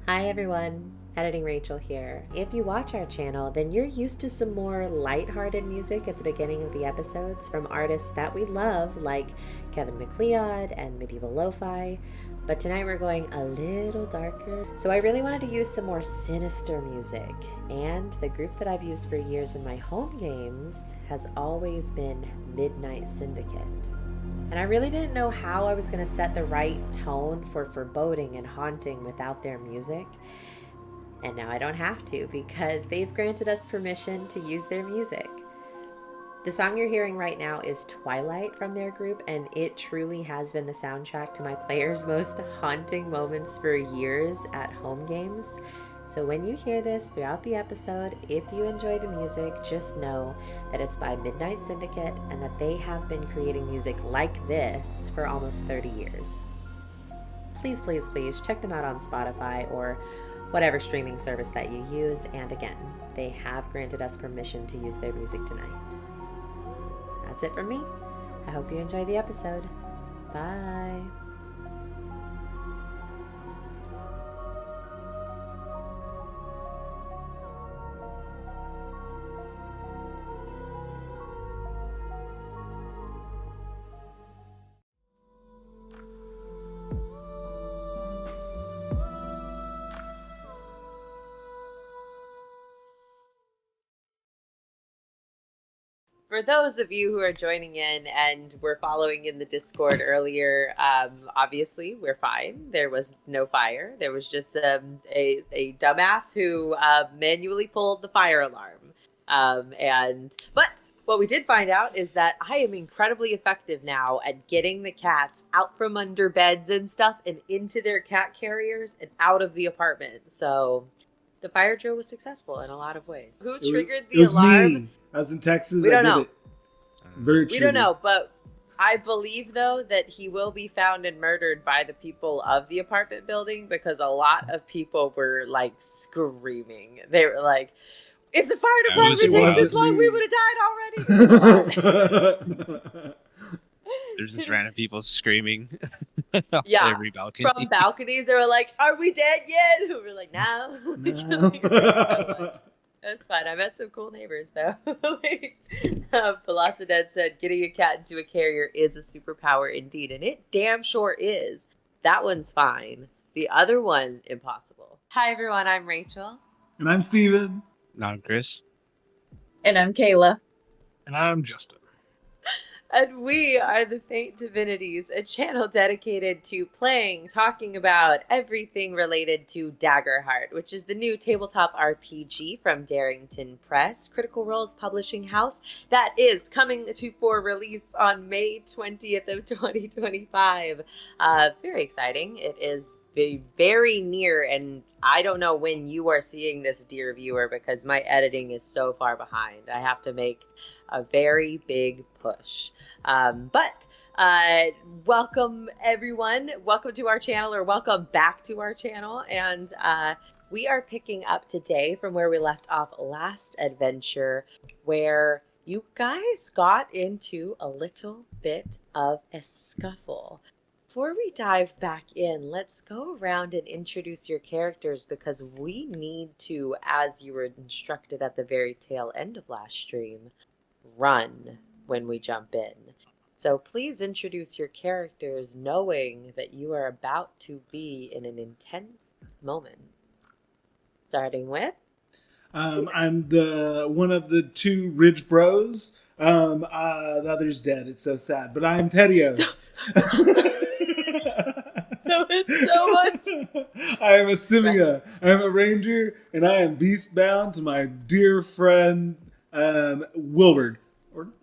Hi everyone, Editing Rachel here. If you watch our channel, then you're used to some more lighthearted music at the beginning of the episodes from artists that we love, like Kevin MacLeod and Medieval Lo-Fi. But tonight we're going a little darker, so I really wanted to use some more sinister music. And the group that I've used for years in my home games has always been Midnight Syndicate. And I really didn't know how I was going to set the right tone for foreboding and haunting without their music. And now I don't have to because they've granted us permission to use their music. The song you're hearing right now is Twilight from their group, and it truly has been the soundtrack to my players' most haunting moments for years at home games. So when you hear this throughout the episode, if you enjoy the music, just know that it's by Midnight Syndicate and that they have been creating music like this for almost 30 years. Please, please, please check them out on Spotify or whatever streaming service that you use. And again, they have granted us permission to use their music tonight. That's it from me. I hope you enjoy the episode. Bye. For those of you who are joining in and were following in the Discord earlier, obviously we're fine. There was no fire. There was just a dumbass who manually pulled the fire alarm. But what we did find out is that I am incredibly effective now at getting the cats out from under beds and stuff and into their cat carriers and out of the apartment. So the fire drill was successful in a lot of ways. Who triggered the alarm? It was me. I was in Texas. We don't I did know. It. Very We don't know, but I believe, though, that he will be found and murdered by the people of the apartment building because a lot of people were, like, screaming. They were like, if the fire department takes this long, we would have died already. There's just random people screaming. Yeah, every balcony. From balconies, they were like, are we dead yet? We were like, no. It was fun. I met some cool neighbors, though. Velocited said, getting a cat into a carrier is a superpower indeed, and it damn sure is. That one's fine. The other one, impossible. Hi, everyone. I'm Rachel. And I'm Steven. And I'm Chris. And I'm Kayla. And I'm Justin. And we are the Faint Divinities, a channel dedicated to playing, talking about everything related to Daggerheart, which is the new tabletop RPG from Darrington Press, Critical Role's publishing house, that is coming for release on May 20th of 2025. Very exciting. It is very near, and I don't know when you are seeing this, dear viewer, because my editing is so far behind. I have to make a very big push. But welcome, everyone. Welcome to our channel, or welcome back to our channel. And we are picking up today from where we left off last adventure, where you guys got into a little bit of a scuffle. Before we dive back in, let's go around and introduce your characters, because we need to, as you were instructed at the very tail end of last stream, run when we jump in. So please introduce your characters, knowing that you are about to be in an intense moment. Starting with I'm the one of the two Ridge Bros. The other's dead. It's so sad. But I'm Tedios. That was so much. I am a Simia. I am a ranger, and I am beastbound to my dear friend Wilbur or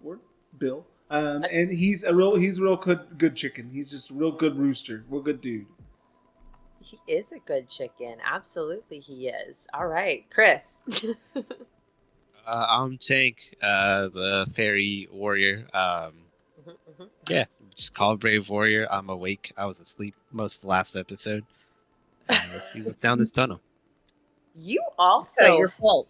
Bill. And he's a real good chicken. He's just a real good rooster, real good dude. He is a good chicken. Absolutely, he is. All right, Chris. I'm Tank, the fairy warrior. Yeah, it's called Brave Warrior. I'm awake. I was asleep most of the last episode. Let's see what's down this tunnel. You also... So your fault.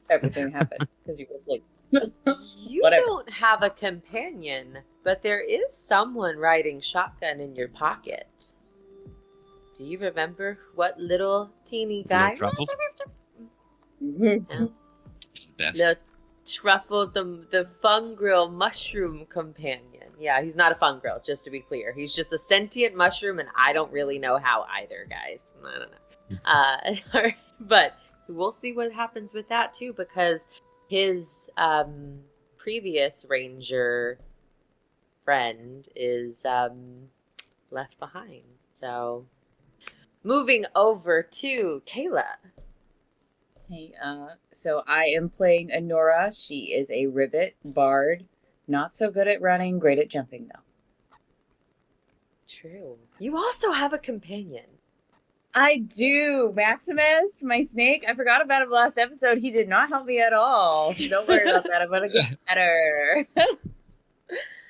Everything happened because you were asleep. You don't have a companion, but there is someone riding shotgun in your pocket. Do you remember what little teeny Little guy? truffle. Yeah. Best. The truffle, the fungril mushroom companion. Yeah, he's not a fungril, just to be clear. He's just a sentient mushroom, and I don't really know how either, guys. I don't know. But we'll see what happens with that, too, because his previous ranger friend is left behind. So, moving over to Kayla. Hey, so I am playing Anora. She is a rivet bard. Not so good at running, great at jumping, though. True. You also have a companion. I do. Maximus, my snake. I forgot about him last episode. He did not help me at all. Don't worry about that. I'm going to get better.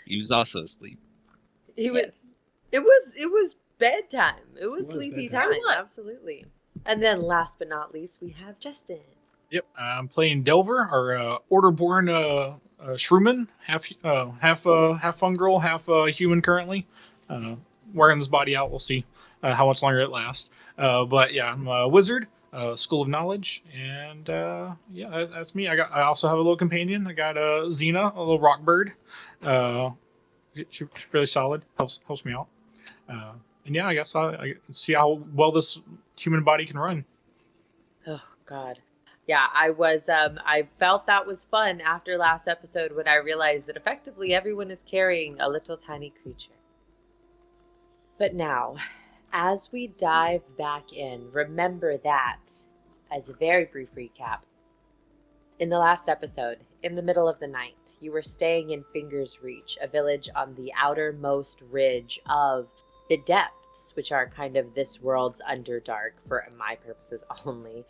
He was also asleep. He was. Yes. It was bedtime. It was sleepy bedtime. time. Absolutely. And then, last but not least, we have Justin. Yep, I'm playing Delver, our Orderborn Shrewman, half fungril, half human currently. Wearing this body out, we'll see how much longer it lasts. But yeah, I'm a wizard, School of Knowledge, and yeah, that's me. I also have a little companion. I got Xena, a little rock bird. She's really solid. Helps me out. And yeah, I guess I see how well this human body can run. Oh God. Yeah, I felt that was fun after last episode when I realized that effectively everyone is carrying a little tiny creature. But now, as we dive back in, remember that, as a very brief recap, in the last episode, in the middle of the night, you were staying in Finger's Reach, a village on the outermost ridge of the depths, which are kind of this world's Underdark for my purposes only.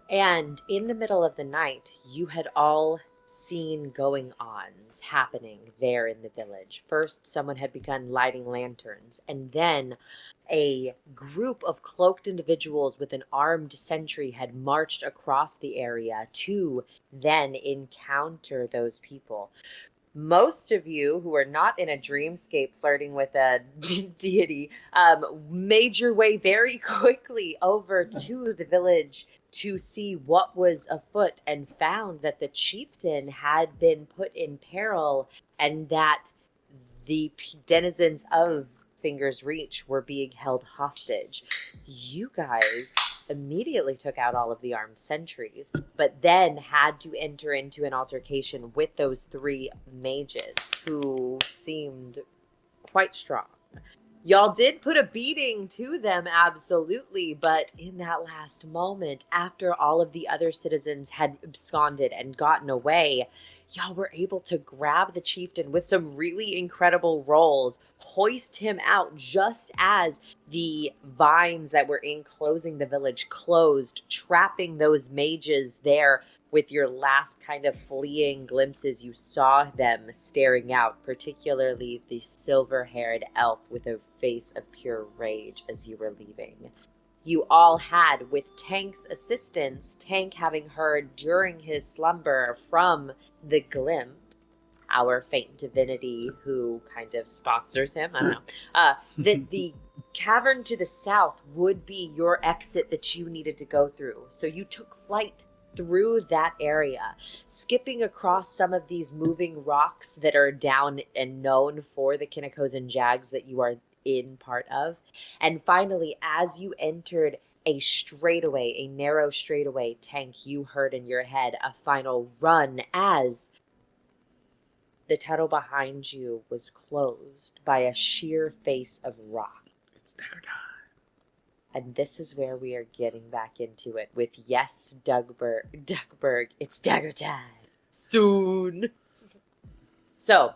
And in the middle of the night, you had all seen going-ons happening there in the village. First, someone had begun lighting lanterns, and then a group of cloaked individuals with an armed sentry had marched across the area to then encounter those people. Most of you who are not in a dreamscape flirting with a deity made your way very quickly over to the village to see what was afoot and found that the chieftain had been put in peril and that the denizens of Finger's Reach were being held hostage. You guys immediately took out all of the armed sentries, but then had to enter into an altercation with those three mages who seemed quite strong. Y'all did put a beating to them, absolutely, but in that last moment, after all of the other citizens had absconded and gotten away, y'all were able to grab the chieftain with some really incredible rolls, hoist him out just as the vines that were enclosing the village closed, trapping those mages there. With your last kind of fleeing glimpses, you saw them staring out, particularly the silver-haired elf with a face of pure rage as you were leaving. You all had, with Tank's assistance, Tank having heard during his slumber from the Glimp, our faint divinity who kind of sponsors him, I don't know, that the cavern to the south would be your exit that you needed to go through. So you took flight through that area, skipping across some of these moving rocks that are down and known for the Kinnikos and Jags that you are in part of. And finally, as you entered a straightaway, a narrow straightaway, Tank, you heard in your head a final run as the tunnel behind you was closed by a sheer face of rock. It's dagger time. And this is where we are getting back into it with yes, Duckburg, it's dagger time. Soon. So,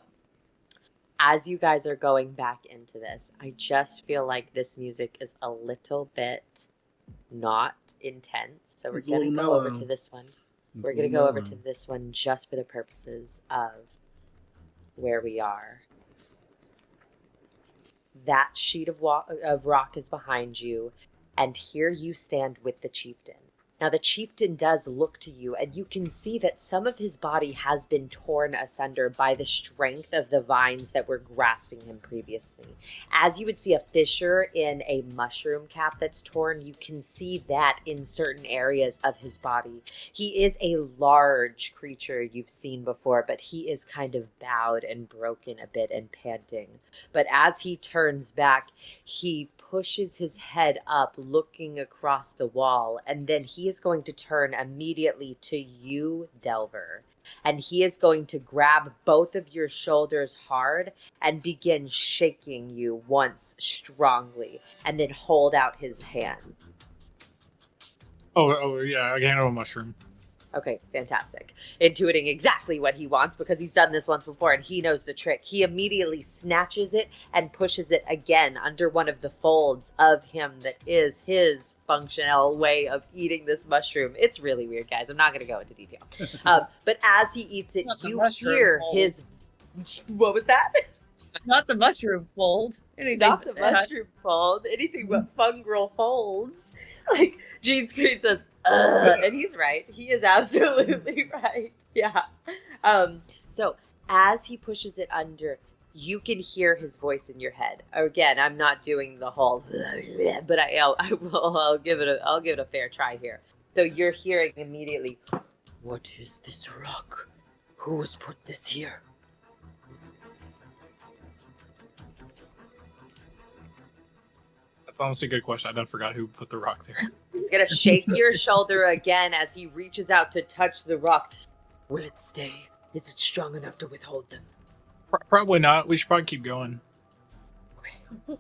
as you guys are going back into this, I just feel like this music is a little bit not intense. So we're going to go over to this one. We're going to go over to this one just for the purposes of where we are. That sheet of rock is behind you, and here you stand with the chieftain. Now the chieftain does look to you, and you can see that some of his body has been torn asunder by the strength of the vines that were grasping him previously. As you would see a fissure in a mushroom cap that's torn, you can see that in certain areas of his body. He is a large creature you've seen before, but he is kind of bowed and broken a bit and panting. But as he turns back, he pushes his head up, looking across the wall, and then he is going to turn immediately to you, Delver. And he is going to grab both of your shoulders hard and begin shaking you once strongly, and then hold out his hand. Oh yeah, I can handle a mushroom. Okay, fantastic. Intuiting exactly what he wants because he's done this once before and he knows the trick. He immediately snatches it and pushes it again under one of the folds of him that is his functional way of eating this mushroom. It's really weird, guys. I'm not going to go into detail. But as he eats it, you hear his... What was that? Not the mushroom fold. Not the mushroom fold. Anything but fungril folds. Like, Gene Screen says, and he's right. He is absolutely right. Yeah. So as he pushes it under, you can hear his voice in your head. Again, I'm not doing the whole, but I'll give it a fair try here. So you're hearing immediately, "What is this rock? Who's put this here?" That's honestly a good question. I done forgot who put the rock there. He's going to shake your shoulder again as he reaches out to touch the rock. Will it stay? Is it strong enough to withhold them? Probably not. We should probably keep going. Okay.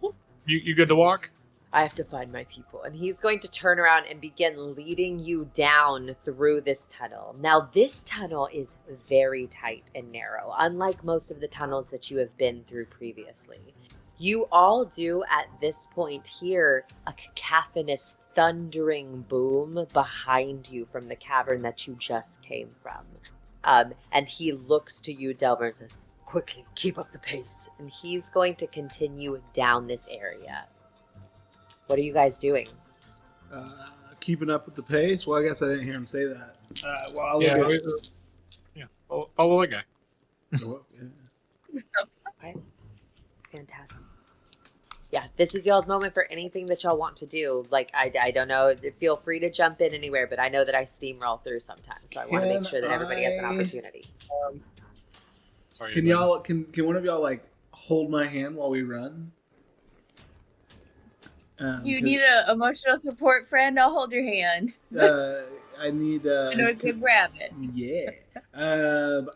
You good to walk? I have to find my people. And he's going to turn around and begin leading you down through this tunnel. Now, this tunnel is very tight and narrow, unlike most of the tunnels that you have been through previously. You all do, at this point, hear a cacophonous thundering boom behind you from the cavern that you just came from. And he looks to you, Delver, and says, "Quickly, keep up the pace." And he's going to continue down this area. What are you guys doing? Keeping up with the pace? Well, I guess I didn't hear him say that. Well, I'll look at Follow that guy. Okay. Fantastic. Yeah, this is y'all's moment for anything that y'all want to do. Like, I don't know. Feel free to jump in anywhere, but I know that I steamroll through sometimes, so I want to make sure that everybody has an opportunity. Sorry. Can y'all? Can one of y'all like hold my hand while we run? You need an emotional support friend? I'll hold your hand. I need. I know it's good grab it. Yeah.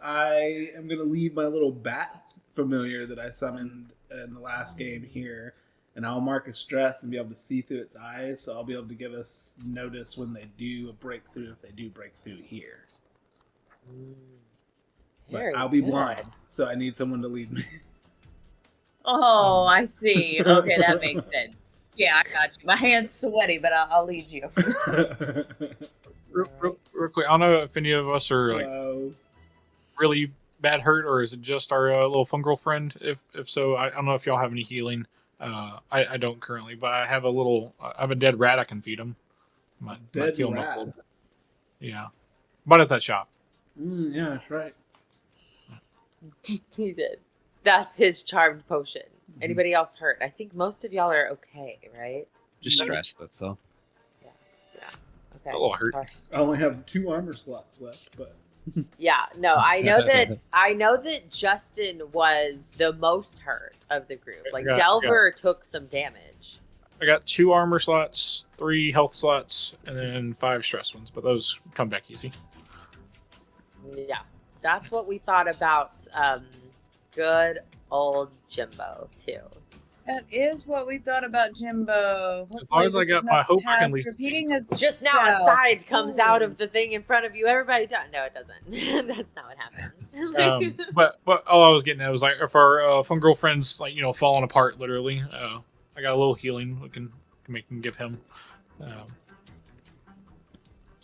I am gonna leave my little bat familiar that I summoned in the last game here, and I'll mark a stress and be able to see through its eyes, so I'll be able to give us notice when they do a breakthrough, if they do break through here. But I'll be blind, so I need someone to lead me. Oh, I see. Okay, that makes sense. Yeah, I got you. My hand's sweaty, but I'll lead you. Real quick, I don't know if any of us are like really bad hurt, or is it just our little fungal friend? If so, I don't know if y'all have any healing. I don't currently, but I have a dead rat I can feed him. Might heal him up a little bit. Yeah, but at that shop. Yeah, that's right. He did. That's his charmed potion. Anybody else hurt? I think most of y'all are okay, right? Just stressed, that's all. Yeah. Okay. A little hurt. I only have 2 armor slots left, but Yeah, no, I know that Justin was the most hurt of the group. Like Delver took some damage. I got 2 armor slots, 3 health slots, and then 5 stress ones, but those come back easy. Yeah, that's what we thought about good old Jimbo, too. That is what we thought about Jimbo. As long as I got my hope, I can leave. Repeating itself. Just now a side comes out of the thing in front of you. Everybody done. No, it doesn't. That's not what happens. But all I was getting at was like, if our fungal friend's like, falling apart literally, I got a little healing we can give him.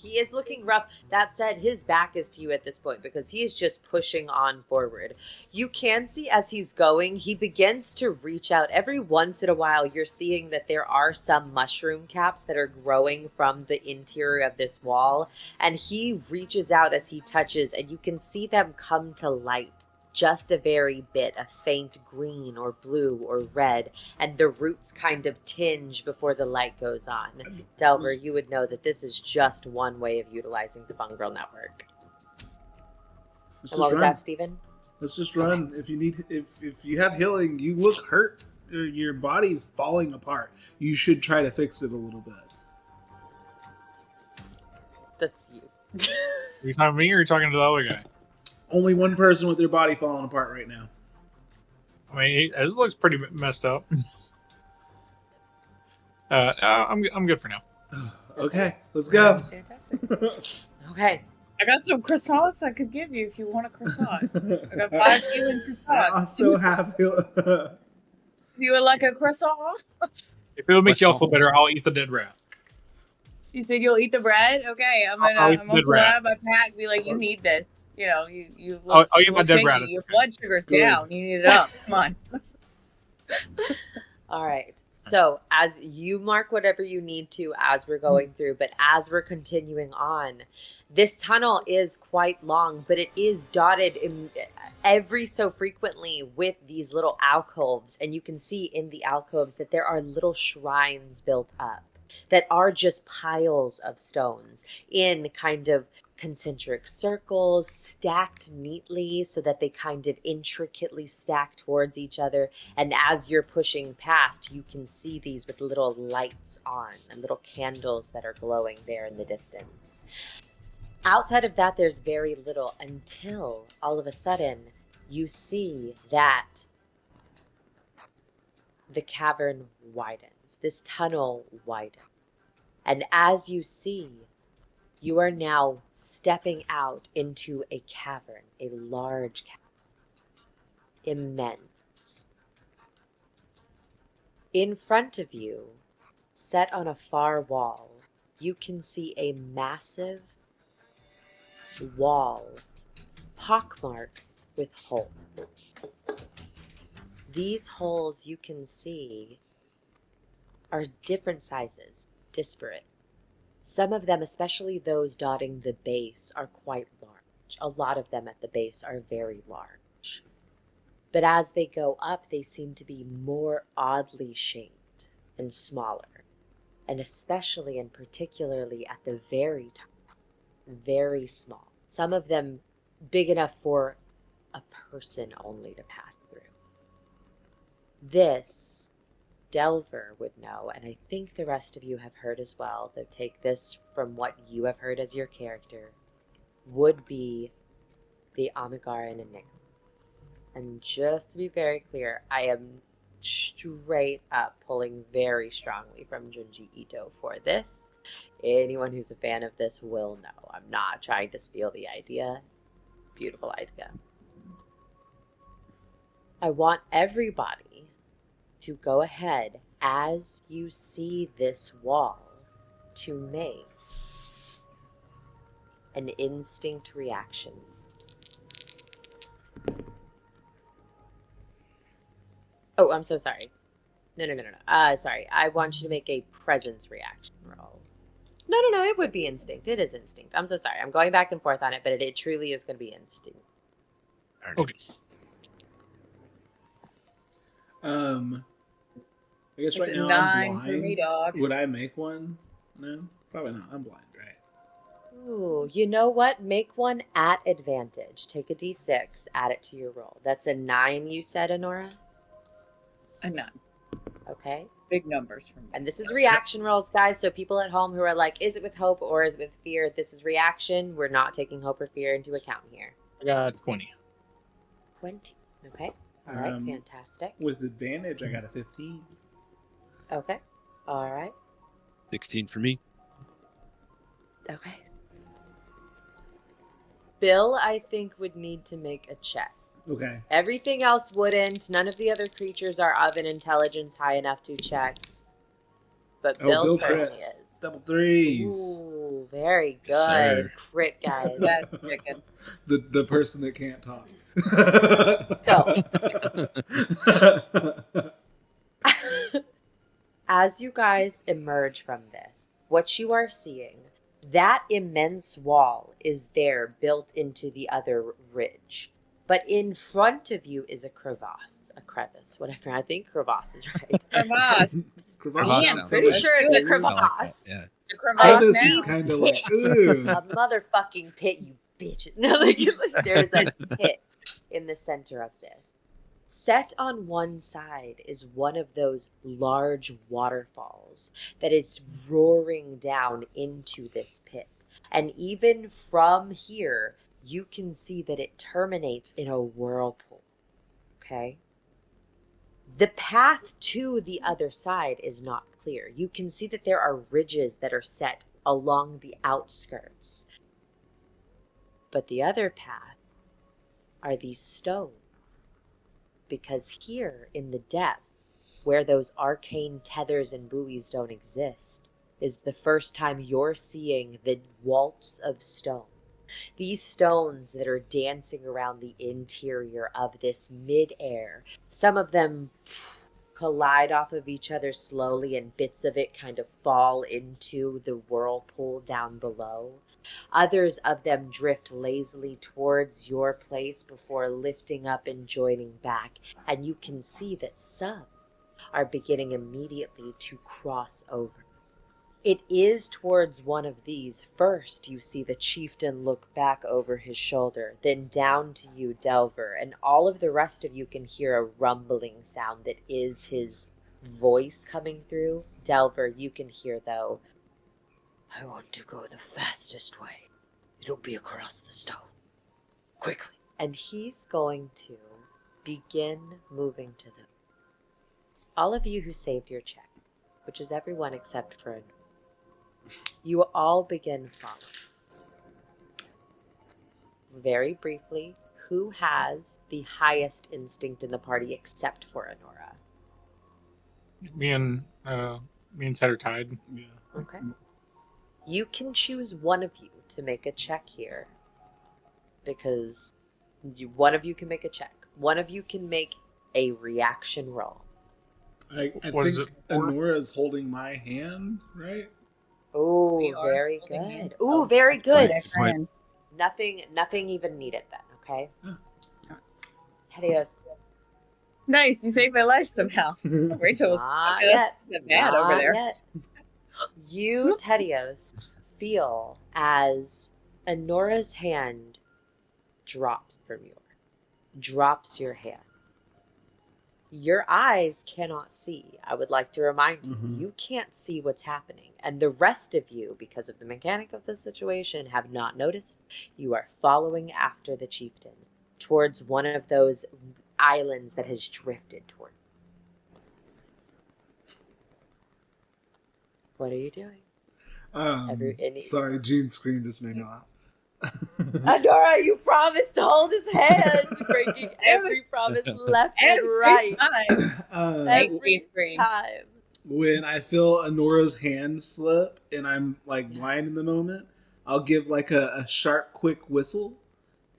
He is looking rough. That said, his back is to you at this point because he is just pushing on forward. You can see as he's going, he begins to reach out. Every once in a while, you're seeing that there are some mushroom caps that are growing from the interior of this wall. And he reaches out as he touches, and you can see them come to light. Just a very bit, a faint green or blue or red, and the roots kind of tinge before the light goes on. Delver, you would know that this is just one way of utilizing the Fungril network. Let's And what just was run. that, Steven? Let's just run. If you need, if you have healing, you look hurt. Your body's falling apart. You should try to fix it a little bit. That's you. Are you talking to me or are you talking to the other guy? Only one person with their body falling apart right now. I mean, his looks pretty messed up. I'm good for now. Okay, let's go. Fantastic. Okay. I got some croissants I could give you if you want a croissant. I got 5 healing I croissants. also have You would like a croissant? If it'll make y'all feel better, I'll eat the dead rat. You said you'll eat the bread? Okay, I'm I'll eat gonna the dead pull rat. out of my pack. Be like, you need this. You know, you. I'll eat you my look dead shaky. rat. Your blood sugar's Good. down. You need it up. Come on. All right. So as you mark whatever you need to as we're going through, but as we're continuing on, this tunnel is quite long, but it is dotted every so frequently with these little alcoves. And you can see in the alcoves that there are little shrines built up that are just piles of stones in kind of concentric circles, stacked neatly so that they kind of intricately stack towards each other. And as you're pushing past, you can see these with little lights on and little candles that are glowing there in the distance. Outside of that, there's very little until all of a sudden you see that the cavern widens. This tunnel widens. And as you see, you are now stepping out into a cavern, a large cavern, immense. In front of you, set on a far wall, you can see a massive wall pockmarked with holes. These holes you can see are different sizes, disparate. Some of them, especially those dotting the base, are quite large. A lot of them at the base are very large. But as they go up, they seem to be more oddly shaped and smaller. And especially and particularly at the very top, very small. Some of them big enough for a person only to pass through. This, Delver would know, and I think the rest of you have heard as well, though take this from what you have heard as your character, would be the Amigaran Enigma. And just to be very clear, I am straight up pulling very strongly from Junji Ito for this. Anyone who's a fan of this will know. I'm not trying to steal the idea. Beautiful idea. I want everybody to go ahead as you see this wall to make an instinct reaction. Oh, I'm so sorry. No. Sorry. I want you to make a presence reaction roll. No. It would be instinct. It is instinct. I'm so sorry. I'm going back and forth on it, but it truly is going to be instinct. Okay. I guess It's right a now 9 I'm for blind. me, dog. Would I make one? No, probably not. I'm blind, right? Ooh, you know what? Make one at advantage. Take a d6, add it to your roll. That's a 9, you said, Honora? A 9. Okay. Big numbers for me. And this is reaction rolls, guys. So people at home who are like, is it with hope or is it with fear? This is reaction. We're not taking hope or fear into account here. I got 20. 20. Okay. All right. Fantastic. With advantage, I got a 15. Okay. All right. 16 for me. Okay. Bill, I think, would need to make a check. Okay. Everything else wouldn't. None of the other creatures are of an intelligence high enough to check. But Bill Bill certainly crit. is. Double threes. Ooh, very good. Sir. Crit, guys. That's chicken. The person that can't talk. So, as you guys emerge from this, what you are seeing, that immense wall is there built into the other ridge. But in front of you is a crevice, whatever. I think crevasse is right. Crevasse. Crevasse Yeah, sounds Pretty so sure it's a good. crevasse. I like that, yeah. The crevasse Crevice is now. kind of like, ooh. A motherfucking pit, you bitch. No, like, there's a pit in the center of this. Set on one side is one of those large waterfalls that is roaring down into this pit. And even from here, you can see that it terminates in a whirlpool. Okay? The path to the other side is not clear. You can see that there are ridges that are set along the outskirts. But the other path are these stones. Because here in the depth, where those arcane tethers and buoys don't exist, is the first time you're seeing the waltz of stone. These stones that are dancing around the interior of this mid-air, some of them collide off of each other slowly and bits of it kind of fall into the whirlpool down below. Others of them drift lazily towards your place before lifting up and joining back, and you can see that some are beginning immediately to cross over. It is towards one of these. First, you see the chieftain look back over his shoulder, then down to you, Delver, and all of the rest of you can hear a rumbling sound that is his voice coming through. Delver, you can hear, though, I want to go the fastest way. It'll be across the stone. Quickly. And he's going to begin moving to them. All of you who saved your check, which is everyone except for Enigma, you will all begin following. Very briefly, who has the highest instinct in the party except for Honora? Me and Ted are tied. Yeah. Okay. You can choose one of you to make a check here. Because one of you can make a check. One of you can make a reaction roll. I What is think it for? Honora's holding my hand, right? Oh, We are very holding good. hands. Ooh, very good. Point. Nothing even needed then, okay? Yeah. Helios. Nice, you saved my life somehow. Rachel was Not fucking yet. up bad over Not there. yet. You, Tedios, feel as Honora's hand drops your hand. Your eyes cannot see. I would like to remind you, you can't see what's happening. And the rest of you, because of the mechanic of the situation, have not noticed. You are following after the chieftain towards one of those islands that has drifted toward. What are you doing? Sorry, Gene's screen just made me laugh. Honora, you promised to hold his hand, breaking every promise left and right. Every time. When I feel Honora's hand slip and I'm like blind in the moment, I'll give like a sharp, quick whistle.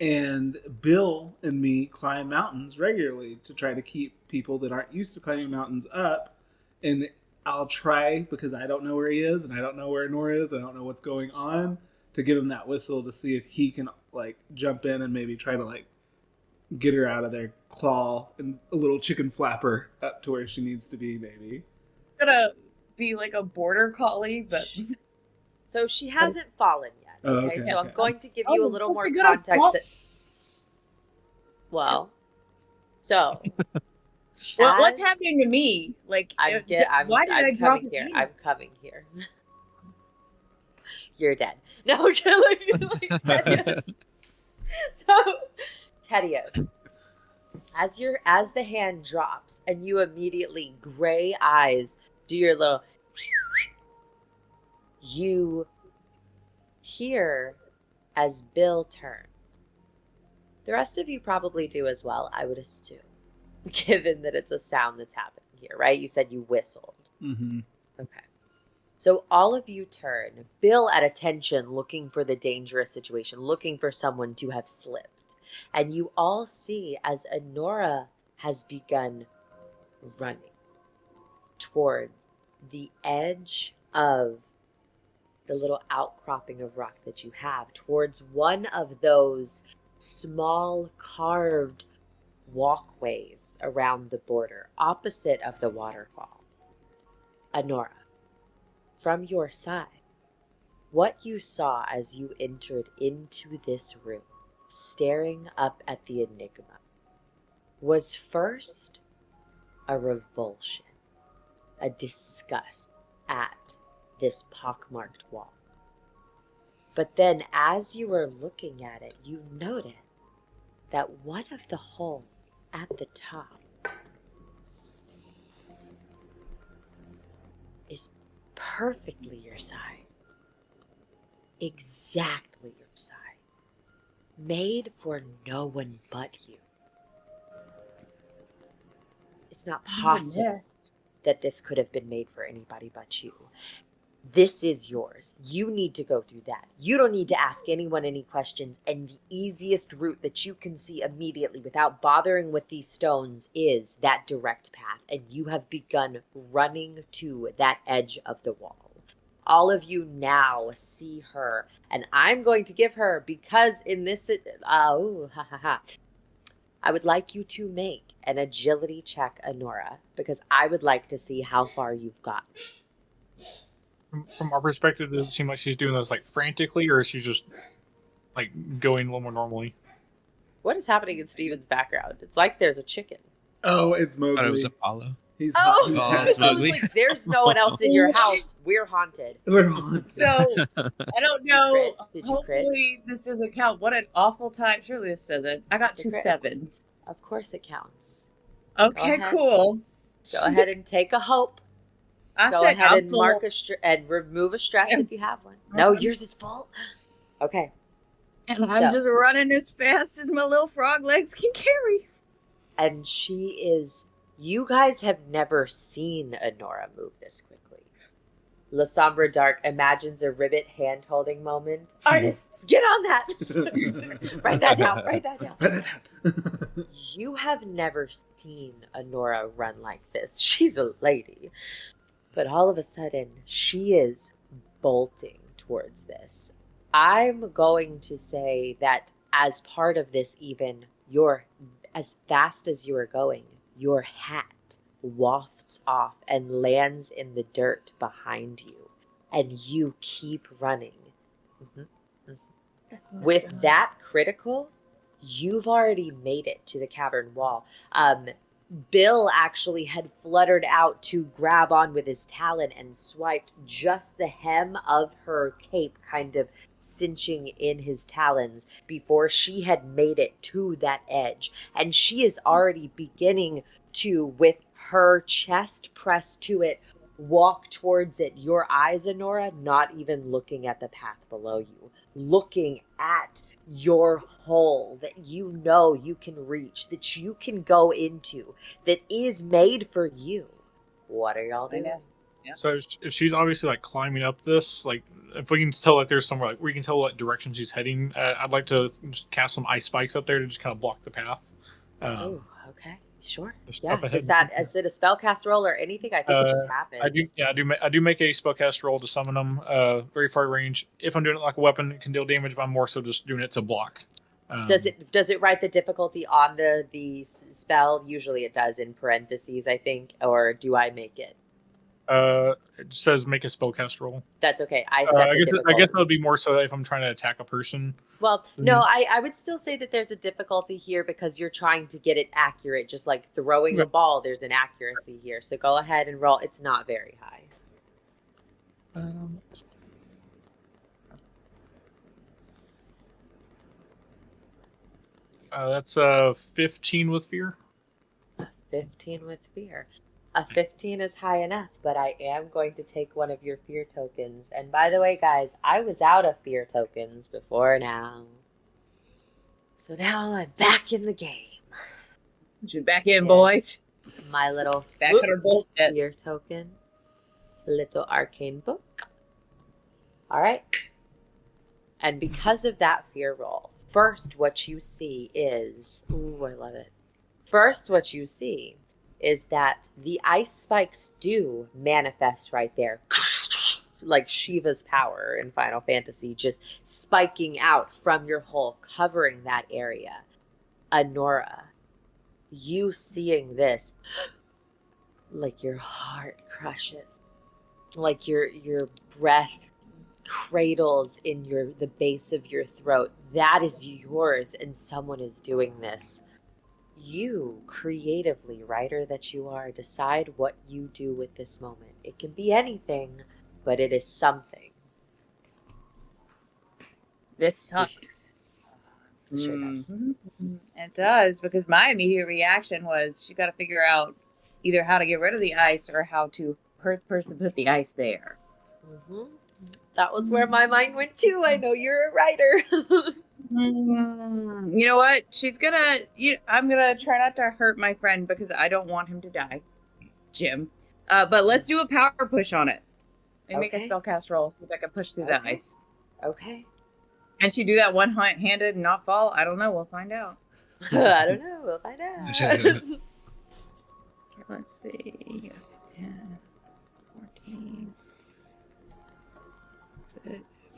And Bill and me climb mountains regularly to try to keep people that aren't used to climbing mountains up. And I'll try, because I don't know where he is and I don't know where Honora is, I don't know what's going on, to give him that whistle to see if he can like jump in and maybe try to like get her out of there, claw and a little chicken flapper up to where she needs to be, maybe. Gonna be like a border collie, but So she hasn't fallen yet. Oh, Okay, okay, so okay. I'm going to give you a little must more be good at context. fall- So well, what's as- happening to me? Like, why did I drop coming his here? hand? I'm coming here. You're dead. No, like Tedios. So, Tedios, as the hand drops and you immediately gray eyes do your little, you hear as Bill turns. The rest of you probably do as well, I would assume, given that it's a sound that's happening here, right? You said you whistled. Mm-hmm. Okay. So all of you turn, Bill at attention, looking for the dangerous situation, looking for someone to have slipped. And you all see as Enora has begun running towards the edge of the little outcropping of rock that you have, towards one of those small carved walkways around the border, opposite of the waterfall. Enora, from your side, what you saw as you entered into this room, staring up at the Enigma, was first a revulsion, a disgust at this pockmarked wall. But then as you were looking at it, you noted that one of the holes at the top is perfectly your size. Exactly your size. Made for no one but you. It's not possible that this could have been made for anybody but you. This is yours. You need to go through that. You don't need to ask anyone any questions, and the easiest route that you can see immediately without bothering with these stones is that direct path, and you have begun running to that edge of the wall. All of you now see her, and I'm going to give her, because in this, I would like you to make an agility check, Enora, because I would like to see how far you've gotten. From our perspective, does it seem like she's doing this like frantically, or is she just like going a little more normally? What is happening in Steven's background? It's like there's a chicken. Oh, it's I thought it Mowgli. was Apollo. He's Oh, it's I was Mowgli. like, there's no one else in your house. We're haunted. We're on. So I don't know. Did you crit? Hopefully this doesn't count. What an awful time. Surely this doesn't. I got It's a 2 crit. 7s. Of course it counts. Okay, ahead. cool. Go ahead and take a hope. I Go said ahead I'm and full. mark and remove a stress if you have one. No, Okay. yours is full. Okay. And I'm So- just running as fast as my little frog legs can carry. And she is... You guys have never seen Enora move this quickly. La Sombra Dark imagines a ribbit hand-holding moment. Artists, get on that! Write that down, write that down. Write that down. You have never seen Enora run like this. She's a lady. But all of a sudden, she is bolting towards this. I'm going to say that as part of this even, as fast as you are going, your hat wafts off and lands in the dirt behind you. And you keep running. With that critical, you've already made it to the cavern wall. Bill actually had fluttered out to grab on with his talon and swiped just the hem of her cape, kind of cinching in his talons before she had made it to that edge. And she is already beginning to, with her chest pressed to it, walk towards it. Your eyes, Enora, not even looking at the path below you, looking at your hole that you know you can reach, that you can go into, that is made for you. What are y'all doing? Yeah. So if she's obviously like climbing up this, like if we can tell that there's somewhere like we can tell what direction she's heading, I'd like to just cast some ice spikes up there to just kind of block the path. Oh, okay, sure. Just Yeah, up ahead. is it a spellcast roll or anything? I think it just happens. I do make a spellcast roll to summon them, very far range. If I'm doing it like a weapon, it can deal damage, but I'm more so just doing it to block. Does it write the difficulty on the spell? Usually it does in parentheses, I think, or do I make it? It says make a spellcast roll. That's okay. I set the difficulty. I guess that would be more so if I'm trying to attack a person. Well, no, I would still say that there's a difficulty here because you're trying to get it accurate. Just like throwing the ball, there's an accuracy here. So go ahead and roll. It's not very high. That's 15 with fear. A 15 with fear. A 15 is high enough, but I am going to take one of your fear tokens. And by the way, guys, I was out of fear tokens before now. So now I'm back in the game. Should back in, Yes. boys. My little Back on our bullshit. fear token. Little arcane book. All right. And because of that fear roll, first what you see is... Ooh, I love it. First what you see is that the ice spikes do manifest right there. Like Shiva's power in Final Fantasy, just spiking out from your hole, covering that area. Anora, you seeing this, like your heart crushes, like your breath cradles in the base of your throat. That is yours, and someone is doing this. You, creatively, writer that you are, decide what you do with this moment. It can be anything, but it is something. This sucks. It sure does. It does, because my immediate reaction was she got to figure out either how to get rid of the ice or how to hurt the person put the ice there. Mm-hmm. That was where my mind went too. I know you're a writer. You know what? I'm gonna try not to hurt my friend because I don't want him to die, Jim. But let's do a power push on it. And make a spellcast roll, see if I can push through the ice. Okay. Can she do that one-handed and not fall? I don't know. We'll find out. I don't know. We'll find out. Let's see. 10, 14,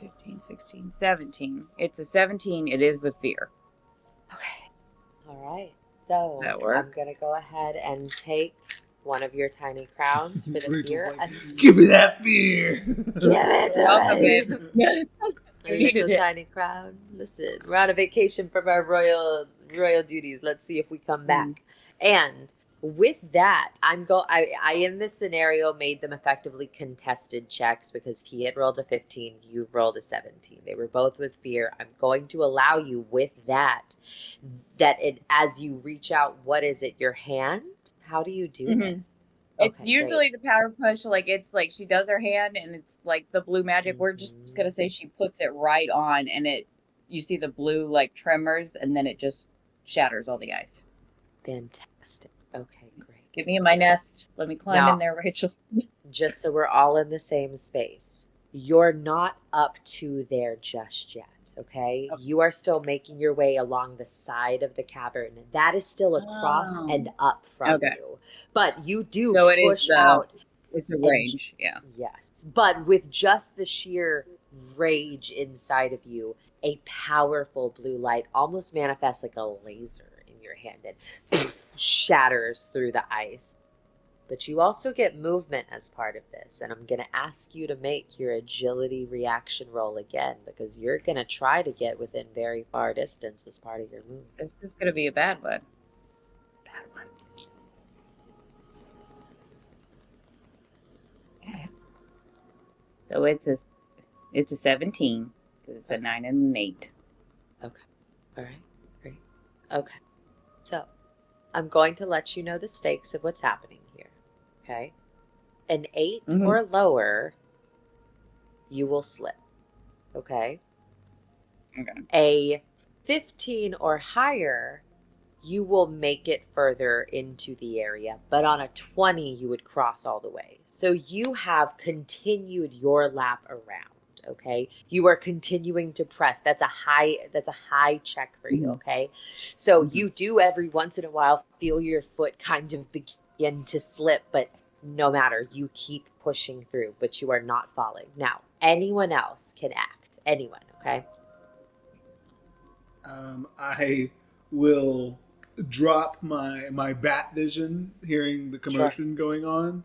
15, 16, 17. It's a 17. It is with fear. Okay. All right. So Does that work? I'm going to go ahead and take one of your tiny crowns for the fear. Like, give me that fear. Give it to Welcome, me. babe. A little tiny crown. Listen, we're on a vacation from our royal duties. Let's see if we come back. And with that, I in this scenario made them effectively contested checks because he had rolled a 15, you rolled a 17. They were both with fear. I'm going to allow you with that as you reach out, what is it, your hand? How do you do that? It's Okay, usually great. the power push, like it's like she does her hand and it's like the blue magic. We're just gonna say she puts it right on and you see the blue like tremors and then it just shatters all the ice. Fantastic. Okay, great. Get me in my nest. Let me climb in there, Rachel. Just so we're all in the same space. You're not up to there just yet, okay? You are still making your way along the side of the cavern. That is still across and up from you. But you do push out. It's a range, yeah. Yes. But with just the sheer rage inside of you, a powerful blue light almost manifests like a laser in your hand and shatters through the ice. But you also get movement as part of this, and I'm going to ask you to make your agility reaction roll again, because you're going to try to get within very far distance as part of your move. This is going to be a bad one. So it's a 17, because it's a 9 and an 8. Okay. All right. Great. Okay. So I'm going to let you know the stakes of what's happening here. Okay. An 8 or lower, you will slip. Okay. Okay. A 15 or higher, you will make it further into the area. But on a 20, you would cross all the way. So you have continued your lap around. Okay. You are continuing to press. That's a high check for you. Okay. So you do every once in a while feel your foot kind of begin to slip, but no matter, you keep pushing through, but you are not falling. Now, anyone else can act. Anyone. Okay. I will drop my bat vision, hearing the commotion going on,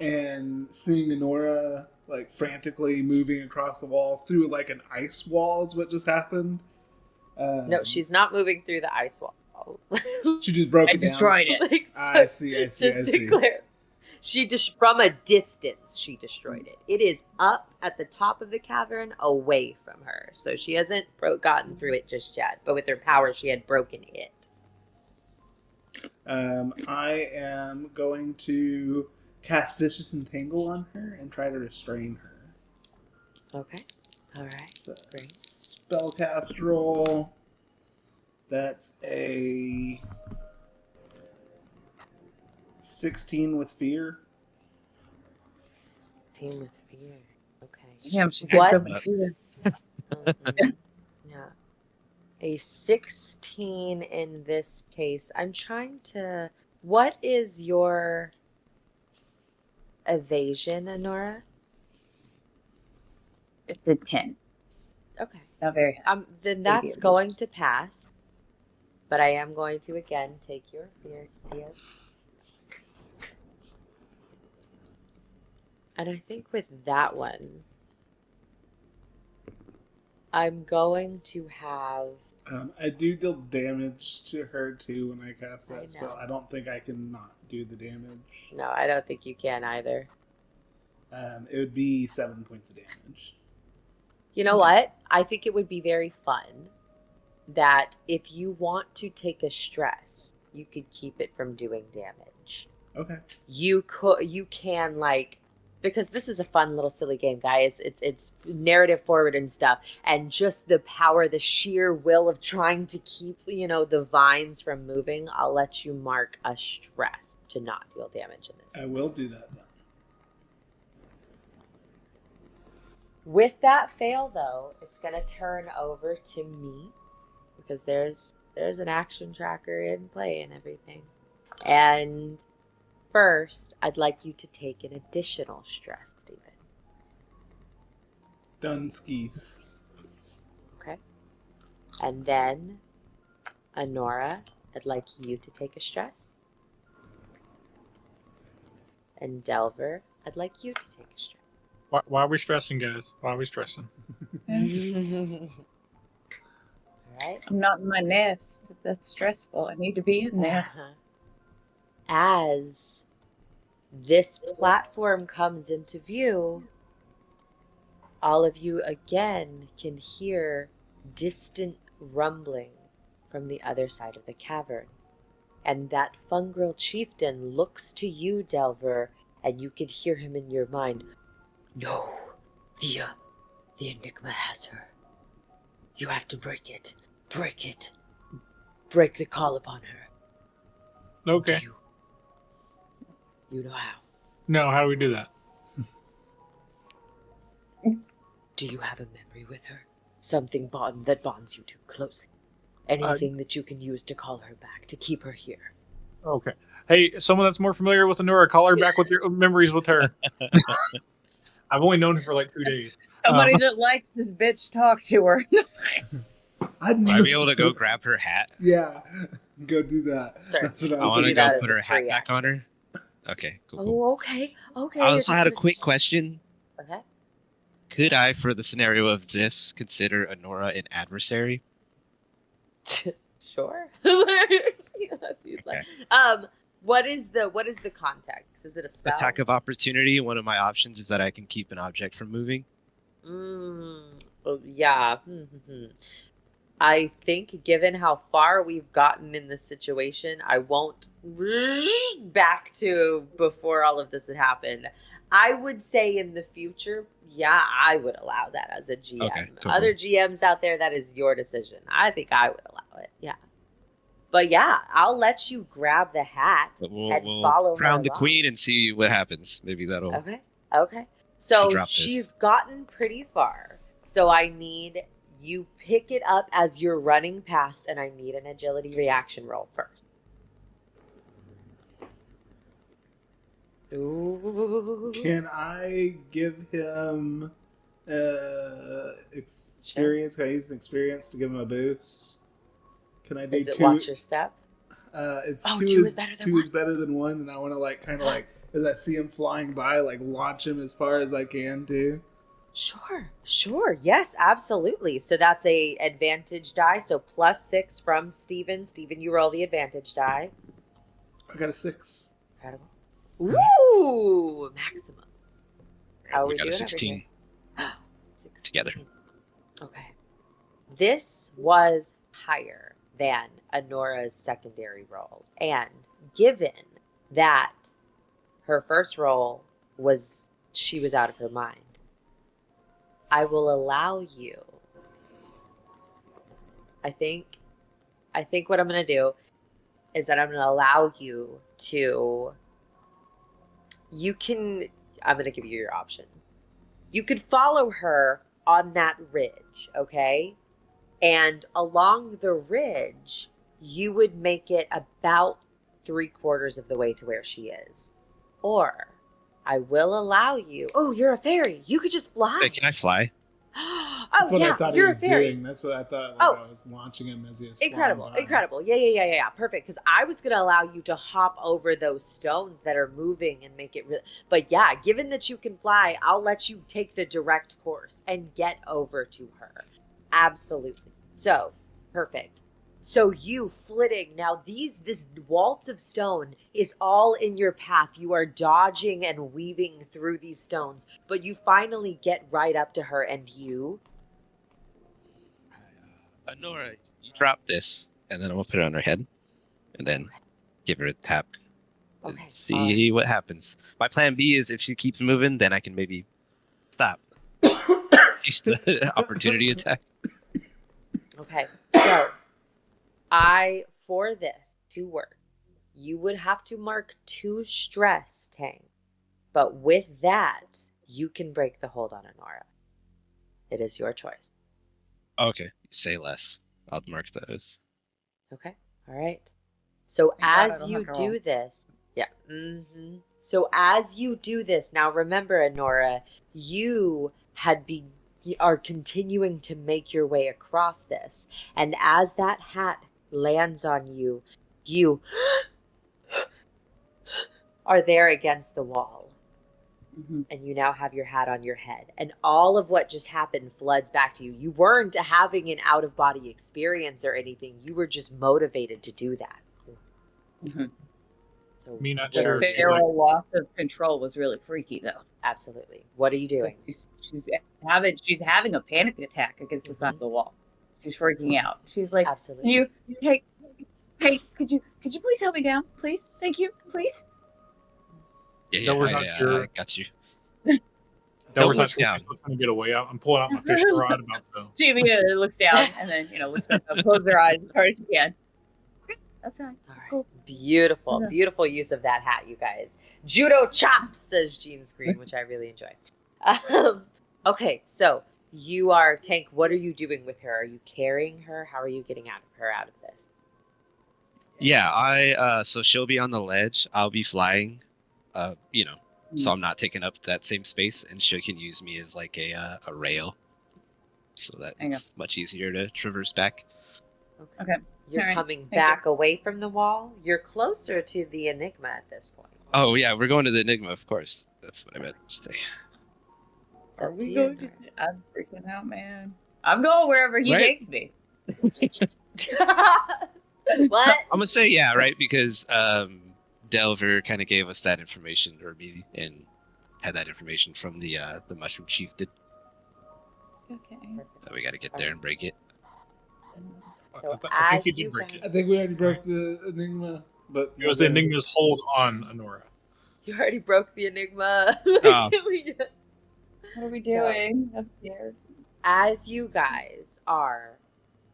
and seeing Enora like frantically moving across the wall through like an ice wall is what just happened. No, she's not moving through the ice wall. She just broke it down. Destroyed it. Like, I see. Just to clear. From a distance, she destroyed it. It is up at the top of the cavern, away from her. So she hasn't gotten through it just yet. But with her power, she had broken it. I am going to cast Vicious Entangle on her and try to restrain her. Okay. All right. So, great. Spellcast roll. That's a 16 with fear. 16 with fear. Okay. Damn, she did so What? much fewer. Mhm. Yeah. A 16 in this case. I'm trying to. What is your evasion, Honora? It's a 10. Okay. Not very high. Then Maybe that's a going to pass. But I am going to again take your fear, and I think with that one, I'm going to have. I do deal damage to her too when I cast I that spell. know. I don't think I can not do the damage. No, I don't think you can either. It would be 7 points of damage. You know what? I think it would be very fun that if you want to take a stress, you could keep it from doing damage. Okay. You can like, because this is a fun little silly game, guys. It's narrative forward and stuff, and just the power, the sheer will of trying to keep the vines from moving. I'll let you mark a stress to not deal damage in this. I will do that then. With that fail, though, it's gonna turn over to me because there's an action tracker in play and everything. And first, I'd like you to take an additional stress, Stephen. Done skis. Okay. And then, Honora, I'd like you to take a stress. And Delver, I'd like you to take a stress. Why are we stressing, guys? Why are we stressing? All right. I'm not in my nest. That's stressful. I need to be in there. As this platform comes into view, all of you again can hear distant rumbling from the other side of the cavern. And that Fungril Chieftan looks to you, Delver, and you can hear him in your mind. No, the Enigma has her. You have to break it. Break it. Break the call upon her. Okay. You know how. No, how do we do that? Do you have a memory with her? Something that bonds you two closely. Anything that you can use to call her back, to keep her here. Okay. Hey, someone that's more familiar with Honora, call her back with your memories with her. I've only known her for like 2 days. Somebody that likes this bitch talk to her. Will I be able to go grab her hat? Yeah, go do that. Sir, That's what I I was want to gonna go say. put her hat back on her. Okay, cool. Oh, okay. I also had a quick question. Okay. Could I, for the scenario of this, consider Honora an adversary? Sure. If you'd like. What is the context? Is it a spell? Attack of opportunity. One of my options is that I can keep an object from moving. Well, yeah. I think given how far we've gotten in this situation, I won't back to before all of this had happened. I would say in the future, yeah, I would allow that as a GM. Okay, cool. Other GMs out there, that is your decision. I think I would allow it, yeah. But yeah, I'll let you grab the hat and follow her crown the along. queen and see what happens. Maybe that'll. Okay. So drop she's this. gotten pretty far. So I need you pick it up as you're running past, and I need an agility reaction roll first. Ooh. Can I give him experience? Can I use an experience to give him a boost? Can I do Is it two? watch your step? It's Oh, two, two is is better than two one. is better than one, and I want to kind of as I see him flying by, launch him as far as I can too. Sure. Yes, absolutely. So that's a advantage die. So +6 from Steven. Steven, you roll the advantage die. I got a 6. Incredible. Ooh, maximum. How are we we got doing? a 16 16. together. Okay. This was higher than Honora's secondary roll. And given that her first roll she was out of her mind, I will allow you. I think what I'm going to do is that I'm going to allow you to. I'm going to give you your option. You could follow her on that ridge, okay? And along the ridge, you would make it about 3/4 of the way to where she is. Or I will allow you. Oh, you're a fairy. You could just fly. Say, can I fly? That's what yeah, I thought he you're was a fairy. doing. That's what I thought. Oh. I was launching him as he was Incredible. flying by. Yeah. Perfect. Because I was going to allow you to hop over those stones that are moving and make it real. But yeah, given that you can fly, I'll let you take the direct course and get over to her. Absolutely. So, perfect. So you flitting, now this waltz of stone is all in your path. You are dodging and weaving through these stones, but you finally get right up to her and you... Nora, you drop this, and then I'm gonna put it on her head, and then give her a tap and see what happens. My plan B is if she keeps moving, then I can maybe stop. Use the opportunity attack. Okay, so for this to work, you would have to mark 2 stress, Tang. But with that, you can break the hold on Honora. It is your choice. Okay, say less. I'll mark those. Okay, all right. So as you do this, So as you do this, now remember, Honora, you are continuing to make your way across this, and as that hat lands on you, you are there against the wall. Mm-hmm. And you now have your hat on your head. And all of what just happened floods back to you. You weren't having an out-of-body experience or anything. You were just motivated to do that. Mm-hmm. So, me not the sure. feral loss of control was really freaky, though. Absolutely. What are you doing? So she's having a panic attack against the side of the wall. She's freaking out. She's like, absolutely. Hey, could you please help me down, please? Thank you, please. Yeah, I got you. Delver's not sure what's going to get away. I'm pulling out my fishing rod about to... She looks down and then, looks back up, closes her eyes as hard as she can. That's fine. That's cool. Beautiful. Yeah. Beautiful use of that hat, you guys. Judo chops, says Jean Screen, which I really enjoy. Okay, so you are, Tank, what are you doing with her? Are you carrying her? How are you getting her out of this? Yeah, so she'll be on the ledge. I'll be flying, so I'm not taking up that same space, and she can use me as like a rail, so that it's much easier to traverse back. Okay. You're coming back away from the wall. You're closer to the Enigma at this point. Oh yeah, we're going to the Enigma, of course. That's what I meant to say. Are we going to? I'm freaking out, man. I'm going wherever he takes me. What? I'm gonna say yeah, right? Because Delver kind of gave us that information, and had that information from the Mushroom Chieftain. Okay. That we got to get there and break it. So I think you did break it. I think we already broke the Enigma, but it was the Enigma's hold on Honora. You already broke the Enigma. What are we doing? I'm scared. As you guys are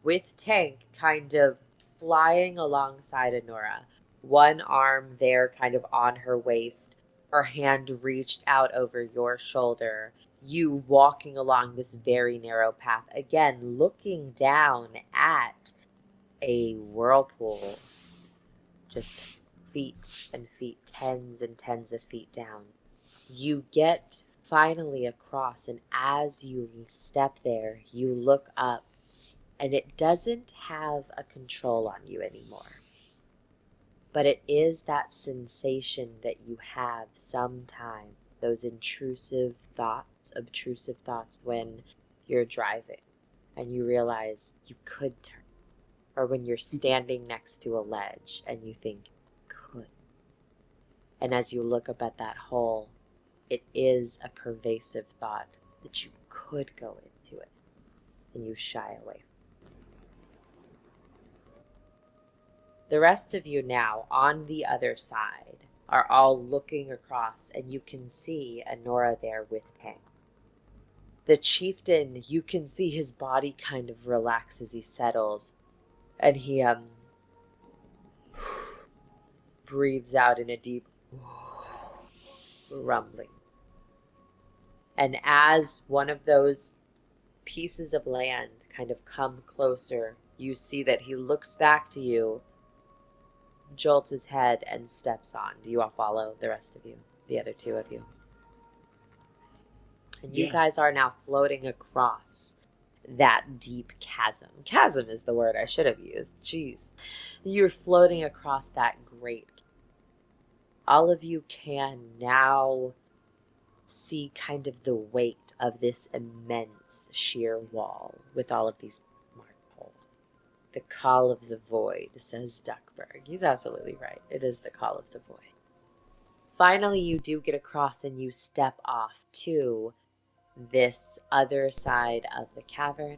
with Tank kind of flying alongside Honora, one arm there kind of on her waist, her hand reached out over your shoulder, you walking along this very narrow path, again looking down at a whirlpool, just feet and feet, tens and tens of feet down. You get finally across, and as you step there, you look up, and it doesn't have a control on you anymore. But it is that sensation that you have sometimes, those obtrusive thoughts when you're driving and you realize you could turn, or when you're standing next to a ledge and you think you could. And as you look up at that hole, it is a pervasive thought that you could go into it, and you shy away. The rest of you now on the other side are all looking across, and you can see Honora there with Tang. The chieftain, you can see his body kind of relax as he settles, and he breathes out in a deep rumbling. And as one of those pieces of land kind of come closer, you see that he looks back to you, jolts his head, and steps on. Do you all follow the rest of you? The other two of you? And you guys are now floating across that deep chasm. Chasm is the word I should have used. Jeez. You're floating across that great. All of you can now see kind of the weight of this immense sheer wall with all of these marked holes. The call of the void, says Duckburg. He's absolutely right. It is the call of the void. Finally, you do get across and you step off to this other side of the cavern,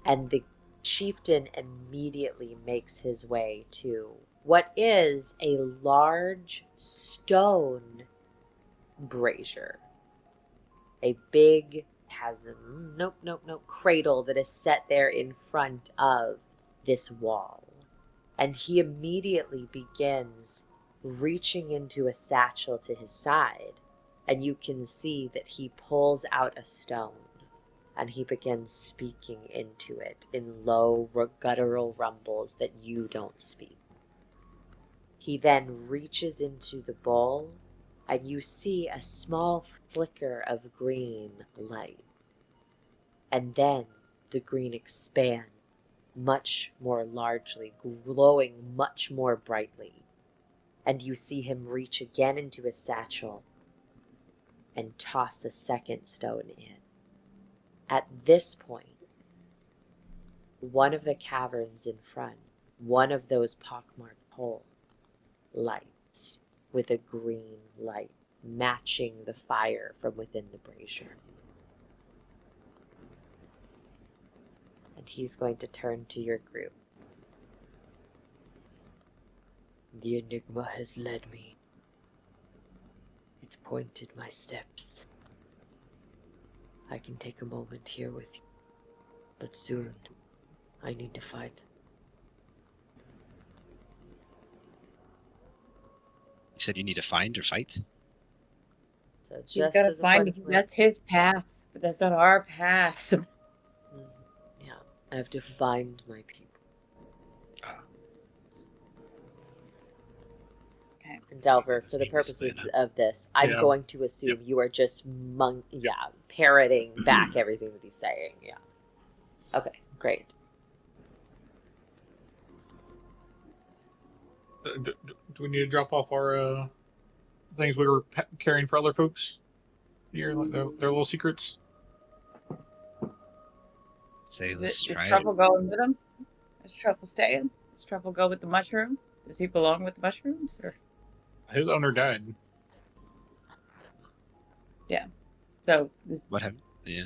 and the chieftain immediately makes his way to what is a large stone brazier, a big chasm, cradle that is set there in front of this wall. And he immediately begins reaching into a satchel to his side, and you can see that he pulls out a stone and he begins speaking into it in low, guttural rumbles that you don't speak. He then reaches into the bowl, and you see a small flicker of green light. And then the green expands much more largely, glowing much more brightly. And you see him reach again into his satchel and toss a second stone in. At this point, one of the caverns in front, one of those pockmarked holes, lights with a green light, matching the fire from within the brazier. And he's going to turn to your group. The Enigma has led me. It's pointed my steps. I can take a moment here with you, but soon I need to fight. You said you need to find or fight? So He's got to find it. That's his path, but that's not our path. Yeah, I have to find my people. Okay. And Delver, for the purposes of this, I'm going to assume you are just parroting back everything that he's saying. Yeah. Okay, great. Do we need to drop off our things we were carrying for other folks here, like their little secrets? Say, Is try it. Truffle going with him? Is Truffle staying? Does Truffle go with the mushroom? Does he belong with the mushrooms? Or his owner died? Yeah. So what happened? Yeah.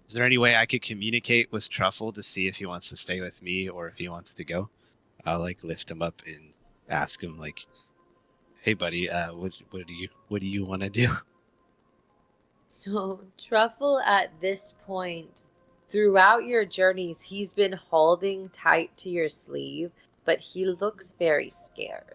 Is there any way I could communicate with Truffle to see if he wants to stay with me or if he wants to go? I'll lift him up and ask him "Hey, buddy, what do you want to do?" So Truffle, at this point, throughout your journeys, he's been holding tight to your sleeve, but he looks very scared.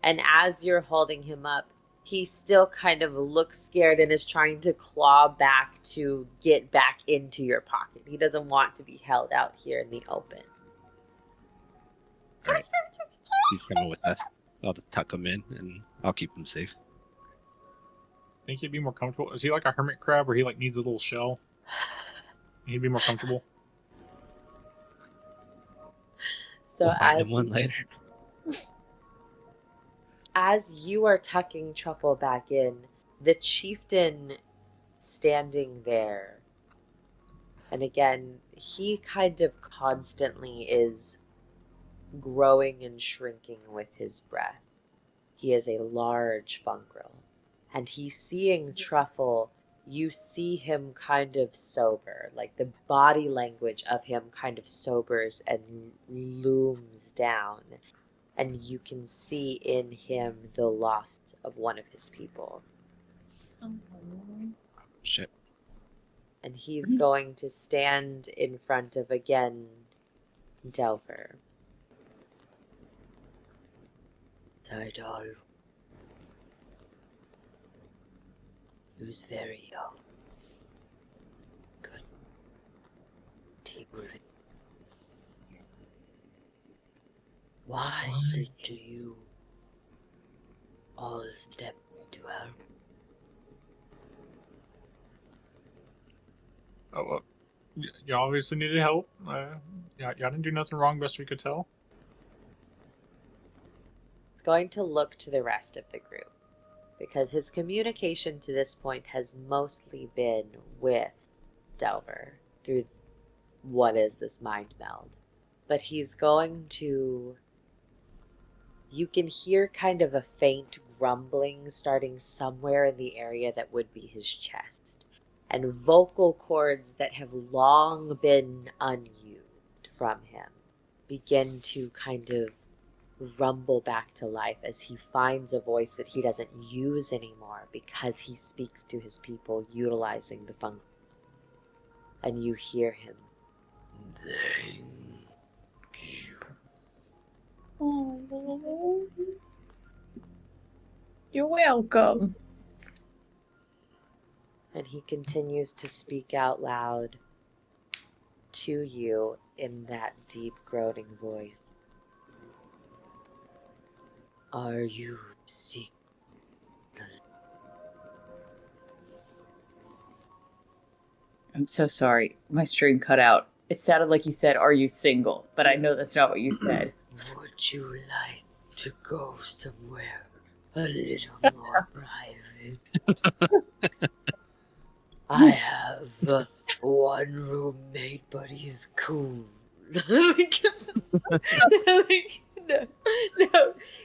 And as you're holding him up, he still kind of looks scared and is trying to claw back to get back into your pocket. He doesn't want to be held out here in the open. All right. He's coming with us. I'll just tuck him in and I'll keep him safe. Think he'd be more comfortable? Is he like a hermit crab where he needs a little shell? He'd be more comfortable. So we'll buy him one later. As you are tucking Truffle back in, the chieftain standing there, and again, he kind of constantly is growing and shrinking with his breath. He is a large fungril, and he's seeing Truffle. You see him kind of sober, like the body language of him kind of sobers and looms down. And you can see in him the loss of one of his people. Shit. And he's going to stand in front of, again, Delver. Tidal. He was very young. Good. Keep moving. Why did you all step to help? Oh, well, you obviously needed help. Y'all didn't do nothing wrong, best we could tell. He's going to look to the rest of the group, because his communication to this point has mostly been with Delver through what is this mind meld. But he's going to... You can hear kind of a faint grumbling starting somewhere in the area that would be his chest, and vocal cords that have long been unused from him begin to kind of rumble back to life as he finds a voice that he doesn't use anymore because he speaks to his people utilizing the Fungril. And you hear him. Thank you. Oh, you're welcome. And he continues to speak out loud to you in that deep groaning voice. Are you seeking? I'm so sorry. My stream cut out. It sounded like you said, "Are you single?" But I know that's not what you said. Would you like to go somewhere a little more private? I have one roommate, but he's cool. No.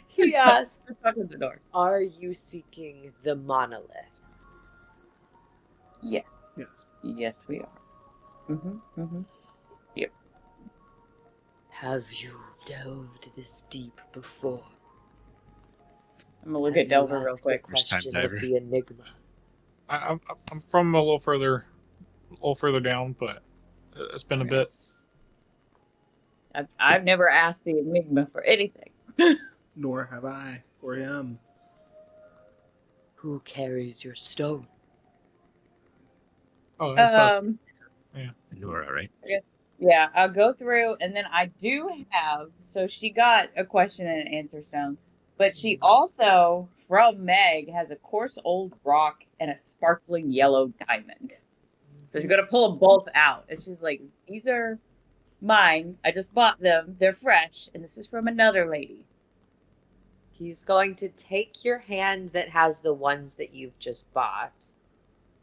He asked, the door. are you seeking the monolith? Yes. Yes. Yes, we are. Yep. Have you delved this deep before? I'm gonna look Have at Delver you real asked quick. the question of diver. the Enigma? I'm from a little further down, but it's been a bit. I've never asked the Enigma for anything. Nor have I, or him. Who carries your stone? Oh, that's Nora, right? Yeah, I'll go through, and then I do have. So she got a question and an answer stone, but she also, from Meg, has a coarse old rock and a sparkling yellow diamond. So she's gonna pull them both out, and she's like, "These are mine. I just bought them. They're fresh, and this is from another lady." He's going to take your hand that has the ones that you've just bought,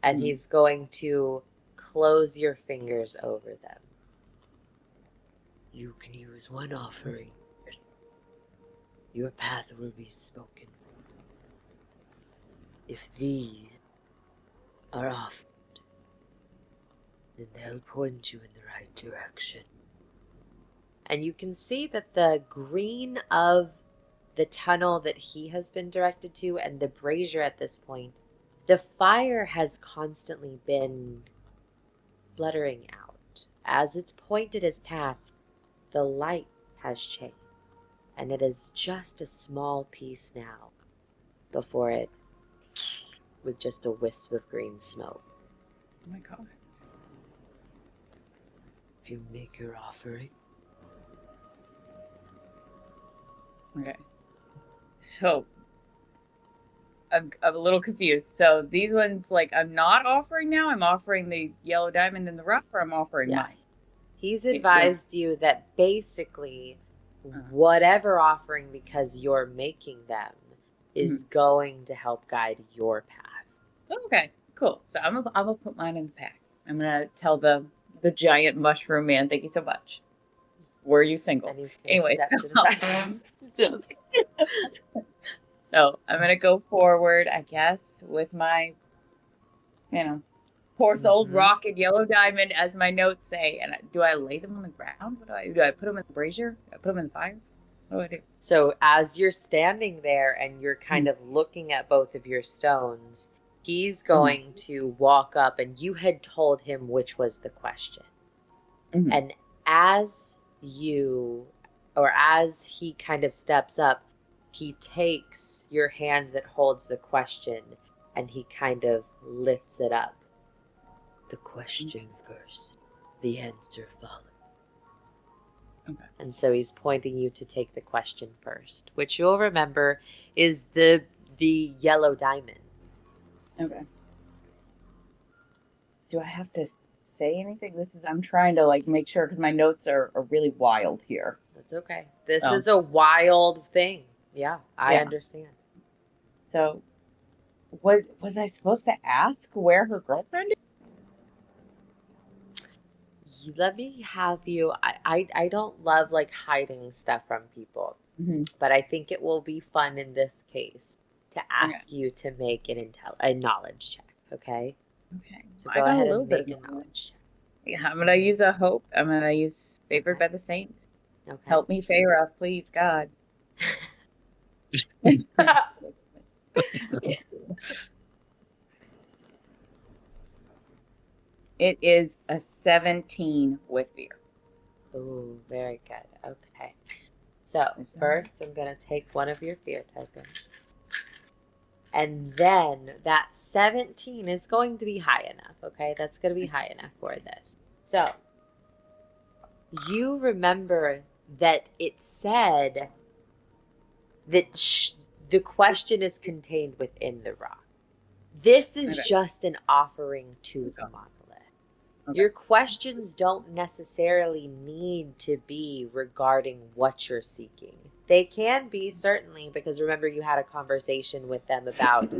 and he's going to close your fingers over them. You can use one offering. Your path will be spoken. If these are offered, then they'll point you in the right direction. And you can see that the green of the tunnel that he has been directed to and the brazier at this point, the fire has constantly been fluttering out. As it's pointed his path, the light has changed, and it is just a small piece now before it, with just a wisp of green smoke. Oh my god. If you make your offering. Okay. So, I'm a little confused. So these ones, like, I'm not offering now? I'm offering the yellow diamond and the rock, or I'm offering mine? He's advised you that basically whatever offering, because you're making them, is going to help guide your path. Okay, cool. So I'm gonna put mine in the pack. I'm gonna tell the giant mushroom man, thank you so much. Were you single? Anyway, so I'm gonna go forward, I guess, with my, coarse old rock and yellow diamond, as my notes say. And do I lay them on the ground? What do I put them in the brazier? Do I put them in the fire? What do I do? So as you're standing there and you're kind of looking at both of your stones, he's going to walk up, and you had told him which was the question. And as he kind of steps up, he takes your hand that holds the question And he kind of lifts it up. The question first, the answer follows. Okay. And so he's pointing you to take the question first, which you'll remember is the yellow diamond. Okay. Do I have to say anything? I'm trying to like make sure because my notes are really wild here. That's okay. This is a wild thing. Yeah, I understand. So, was I supposed to ask where her girlfriend is? Let me have you. I don't love like hiding stuff from people, but I think it will be fun in this case to ask you to make a knowledge check. Okay. Okay. So go ahead and make a knowledge check. Yeah, I'm gonna use a hope. I'm gonna use favored by the saint. Okay. Help me, Feyre, please, God. It is a 17 with fear. Ooh, very good. Okay. So first I'm going to take one of your fear tokens. And then that 17 is going to be high enough, okay? That's going to be high enough for this. So you remember that it said that the question is contained within the rock. This is just an offering to the monolith. Okay. Your questions don't necessarily need to be regarding what you're seeking. They can be, certainly, because remember you had a conversation with them about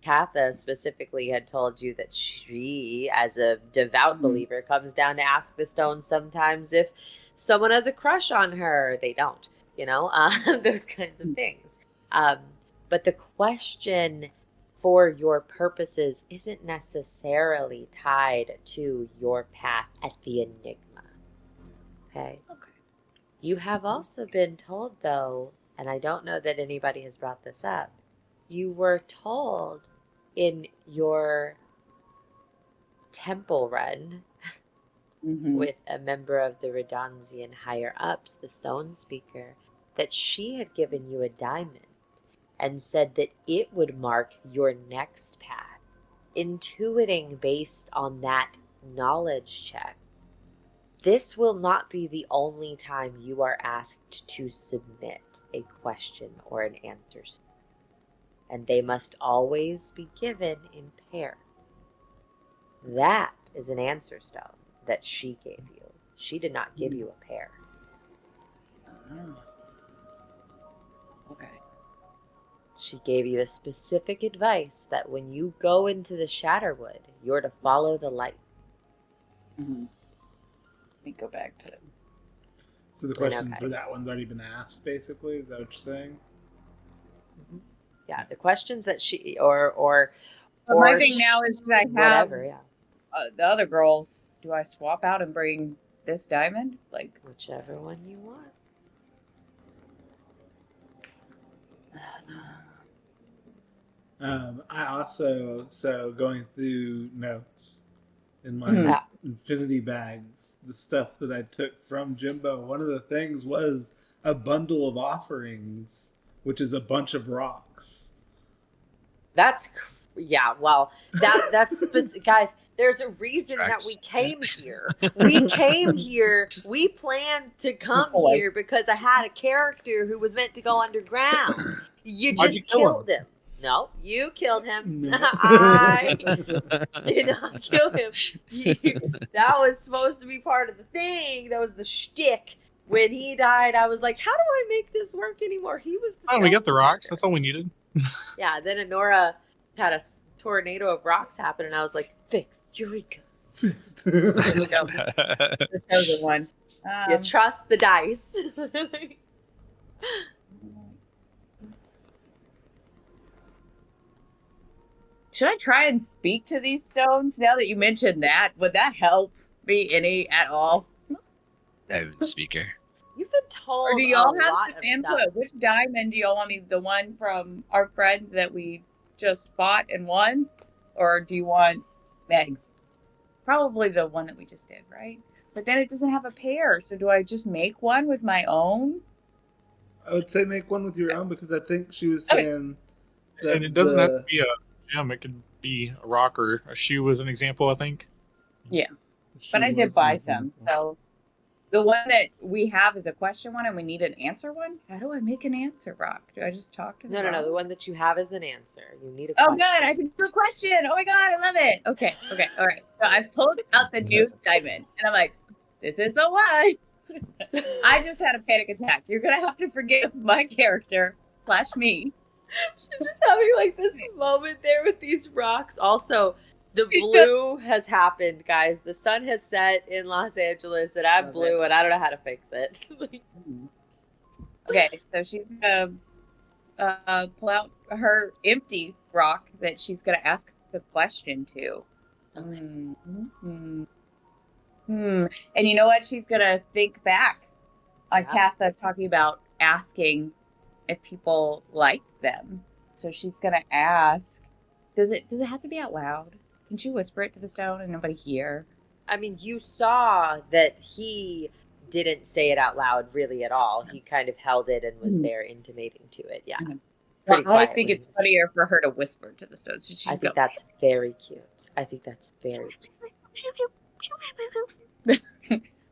Katha specifically had told you that she, as a devout believer, comes down to ask the stones sometimes if someone has a crush on her. They don't, those kinds of things. But the question for your purposes isn't necessarily tied to your path at the Enigma. Okay? You have also been told, though, and I don't know that anybody has brought this up, you were told in your temple run with a member of the Redonzian higher-ups, the Stone Speaker, that she had given you a diamond and said that it would mark your next path. Intuiting based on that knowledge check, this will not be the only time you are asked to submit a question or an answer. And they must always be given in pair. That is an answer stone that she gave you. She did not give you a pair. Okay. She gave you the specific advice that when you go into the Shatterwood, you're to follow the light. Let me go back to it. So the question for that one's already been asked, basically? Is that what you're saying? Yeah, the questions that she or my thing now is that I have whatever, the other girls. Do I swap out and bring this diamond? Like whichever one you want. I also, going through notes in my infinity bags, the stuff that I took from Jimbo, one of the things was a bundle of offerings, which is a bunch of rocks. That's guys, there's a reason that we came here. We came here, we planned to come here because I had a character who was meant to go underground. You just killed him. No, you killed him. No. I did not kill him. That was supposed to be part of the thing. That was the shtick. When he died, I was like, how do I make this work anymore? He was the we got the rocks. That's all we needed. Yeah, then Enora had a tornado of rocks happen, and I was like, fixed. Eureka. Fixed. There we go. The chosen one. You trust the dice. Should I try and speak to these stones now that you mentioned that? Would that help me any at all? Speaker. You've been told. Or do y'all have some input? Stuff. Which diamond do y'all want me? The one from our friend that we just fought and won, or do you want Meg's? Probably the one that we just did, right? But then it doesn't have a pair, so do I just make one with my own? I would say make one with your own because I think she was saying that and it doesn't have to be a them. It could be a rock or a shoe as an example, I think. Yeah. But I did buy some. So the one that we have is a question one and we need an answer one. How do I make an answer rock? Do I just talk to the rock? No. The one that you have is an answer. You need a Oh, question. good. I can do a question. Oh my God. I love it. Okay. All right. So I pulled out the new diamond and I'm like, this is the one. I just had a panic attack. You're going to have to forgive my character / me. She's just having like this moment there with these rocks. Also, the She's blue has happened, guys. The sun has set in Los Angeles, and I'm blue, and I don't know how to fix it. Okay, so she's gonna pull out her empty rock that she's gonna ask the question to. And you know what? She's gonna think back on Katha talking about asking if people like them. So she's gonna ask, does it have to be out loud? Can she whisper it to the stone and nobody hear? I mean, you saw that he didn't say it out loud really at all. He kind of held it and was there intimating to it. Yeah. Well, I think it's funnier for her to whisper to the stone. So I think that's very cute.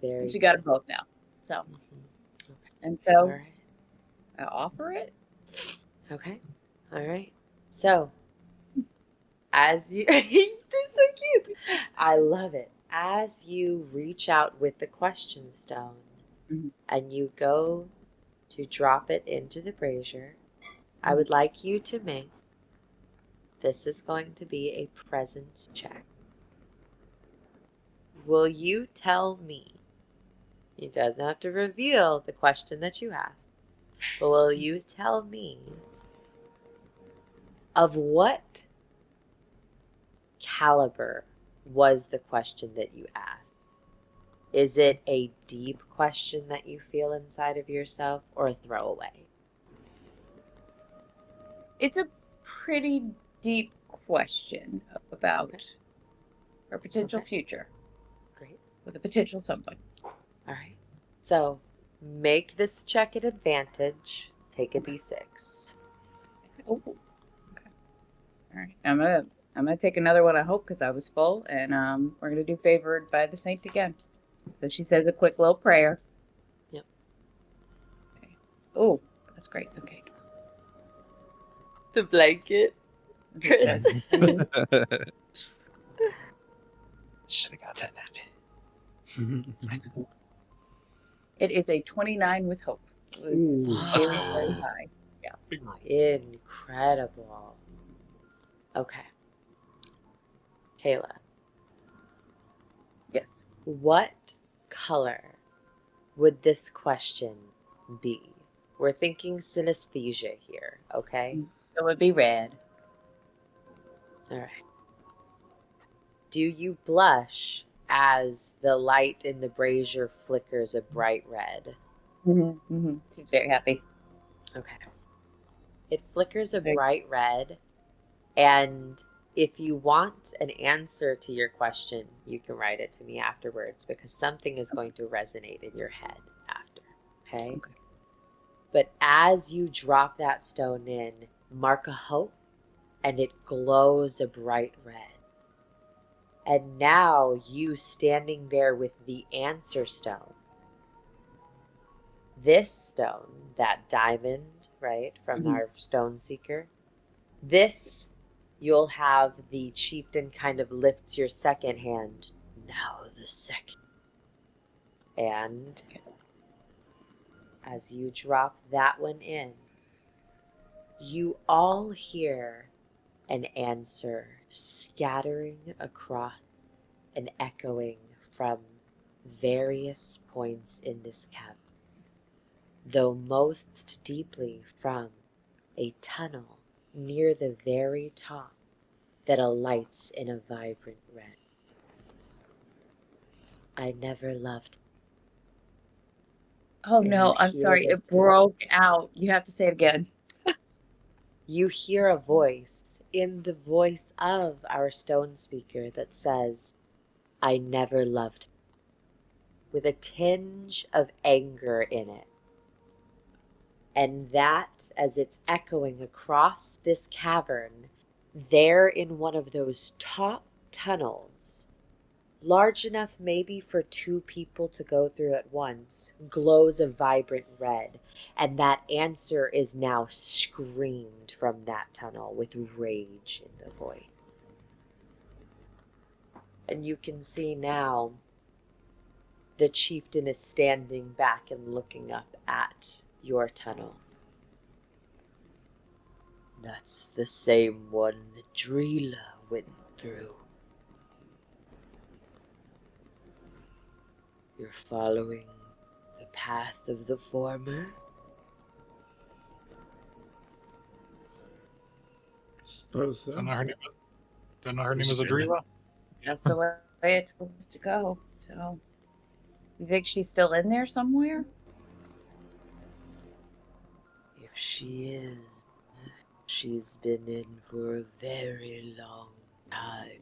Very she got them both now. So, okay. And so right. I offer it. Okay. All right. So, as you, this is so cute. I love it. As you reach out with the question stone and you go to drop it into the brazier, I would like you to make, this is going to be a presence check. Will you tell me, you doesn't have to reveal the question that you asked, but will you tell me of what caliber was the question that you asked? Is it a deep question that you feel inside of yourself or a throwaway? It's a pretty deep question about her potential future. Great. With a potential someone. All right. So make this check at advantage. Take a d6. Oh. Okay. All right. I'm gonna take another one, I hope, because I was full, and we're gonna do favored by the saint again. So she says a quick little prayer. Yep. Okay. Oh, that's great. Okay. The blanket, Chris. Should have got that napkin. It is a 29 with hope. It was very high. Yeah. Big roll. Incredible. Okay. Kayla. Yes. What color would this question be? We're thinking synesthesia here, okay? It would be red. All right. Do you blush as the light in the brazier flickers a bright red? She's very happy. Okay. It flickers a bright red, and if you want an answer to your question, you can write it to me afterwards because something is going to resonate in your head after, okay? But as you drop that stone in, mark a hope, and it glows a bright red. And now you standing there with the answer stone. This stone, that diamond, right, from our stone seeker, this, you'll have the chieftain kind of lifts your second hand. Now the second. And as you drop that one in, you all hear an answer scattering across and echoing from various points in this cavern, though most deeply from a tunnel near the very top that alights in a vibrant red. I never loved. Oh no, I'm sorry. It broke out. You have to say it again. You hear a voice in the voice of our stone speaker that says, I never loved, with a tinge of anger in it. And that, as it's echoing across this cavern, there in one of those top tunnels, large enough maybe for 2 people to go through at once, glows a vibrant red, and that answer is now screamed from that tunnel with rage in the void. And you can see now the chieftain is standing back and looking up at your tunnel. That's the same one that Drila went through. You're following the path of the former? Suppose so. Don't know her name is Adrila. That's the way it's supposed to go. So, you think she's still in there somewhere? If she is, she's been in for a very long time.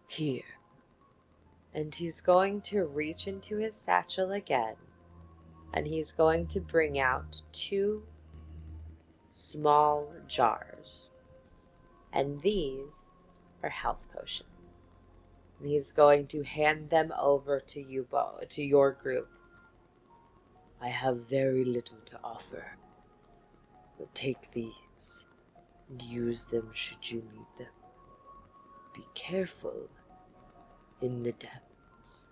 Here. And he's going to reach into his satchel again, and he's going to bring out 2 small jars. And these are health potions. And he's going to hand them over to you both, to your group. I have very little to offer, but take these and use them should you need them. Be careful in the depths.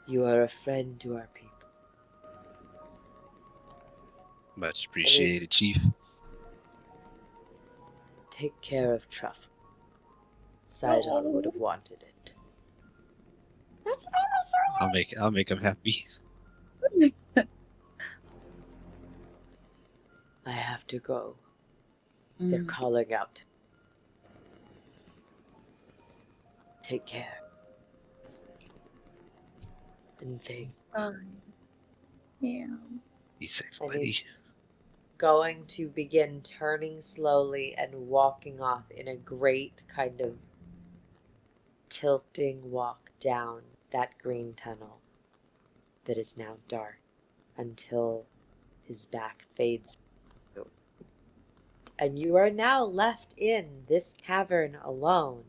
You are a friend to our people. Much appreciated, Chief. Take care of Truffle. Sidon would have wanted it. That's not I'll make him happy. I have to go. They're calling out. Take care. And thank. Yeah. Be safe, And buddy. he's going to begin turning slowly and walking off in a great kind of tilting walk down that green tunnel that is now dark until his back fades. And you are now left in this cavern alone.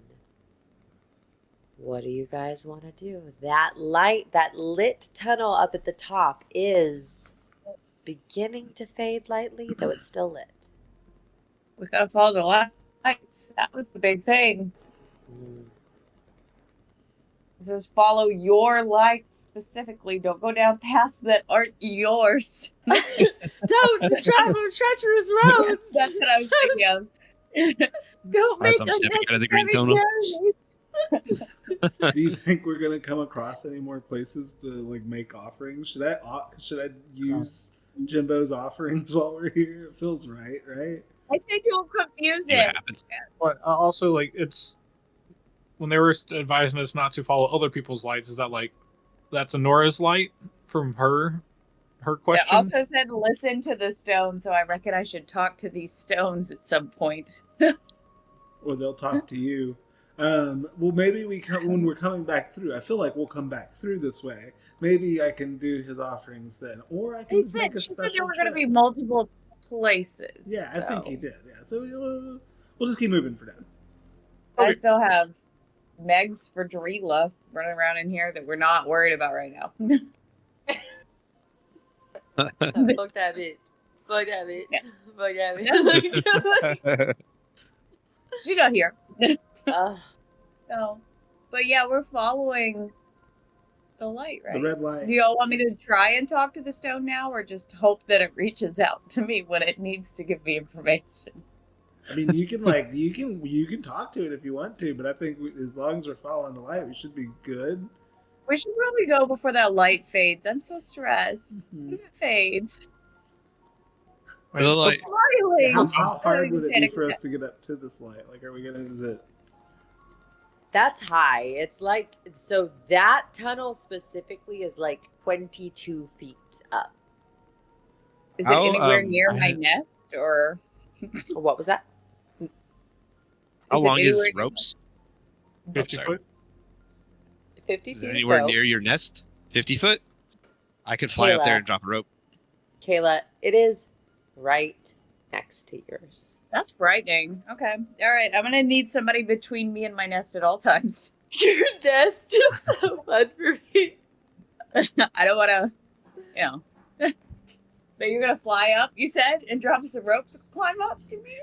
What do you guys want to do? That light, that lit tunnel up at the top is beginning to fade lightly, though it's still lit. We gotta follow the lights. That was the big thing. Just follow your lights specifically. Don't go down paths that aren't yours. Don't travel treacherous roads! That's what I was thinking of. Don't make I'm stepping out of the green unnecessary tunnel. journeys. Do you think we're gonna come across any more places to like make offerings? Should I use Jimbo's offerings while we're here? It feels right? I say don't confuse See what it. happens. But also, like, it's when they were advising us not to follow other people's lights. Is that like that's Anora's light from her question? It also said listen to the stone, so I reckon I should talk to these stones at some point. Or they'll talk to you. Well, maybe when we're coming back through. I feel like we'll come back through this way. Maybe I can do his offerings then, or I can She just said, make a she special. said there were going to trip. be multiple places. Yeah, I think so. he did. Yeah, so we'll just keep moving for now. I still have Megs for Drila running around in here that we're not worried about right now. Fuck that bitch. Fuck that bitch. Fuck that bitch. She's not here. uh, No. But yeah, we're following the light, right? The red light. Do y'all want me to try and talk to the stone now, or just hope that it reaches out to me when it needs to give me information? I mean, you can you can talk to it if you want to, but I think as long as we're following the light, we should be good. We should probably go before that light fades. I'm so stressed. Mhm. What if it fades? Well, like, Smiling. How hard would it be for us to get up to this light? Like, are we gonna? Is it? that's high. It's like, so that tunnel specifically is like 22 feet up. Is it How, anywhere near I my had- nest, or What was that? how Is it long is anywhere near- ropes? 50 sorry. foot? 50 Is feet it of anywhere rope. near your nest? 50 foot? I could fly up there Kayla. and drop a rope. Kayla, it is right next to yours. That's frightening. Okay. All right. I'm going to need somebody between me and my nest at all times. Your nest is so fun for me. I don't want to, you know. But you're going to fly up, you said, and drop us a rope to climb up to me?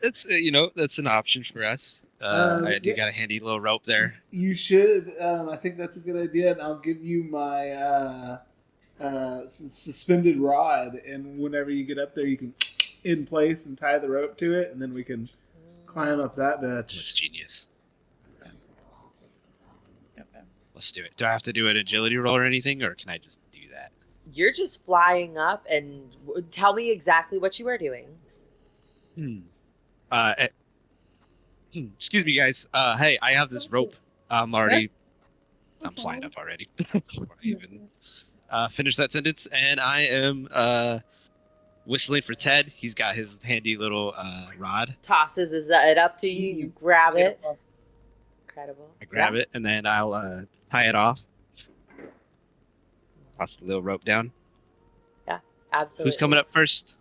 It's that's an option for us. I do got a handy little rope there. You should. I think that's a good idea, and I'll give you my suspended rod. And whenever you get up there, you can in place and tie the rope to it, and then we can climb up that bitch. That's genius. Okay. Let's do it. Do I have to do an agility roll or anything, or can I just do that? You're just flying up, and tell me exactly what you are doing. Excuse me, guys. Hey, I have this rope. I'm flying up already. Before I even finish that sentence, and I am whistling for Ted. He's got his handy little rod. Tosses it up to you. You grab it. Incredible. I grab it, and then I'll tie it off. Toss the little rope down. Yeah, absolutely. Who's coming up first?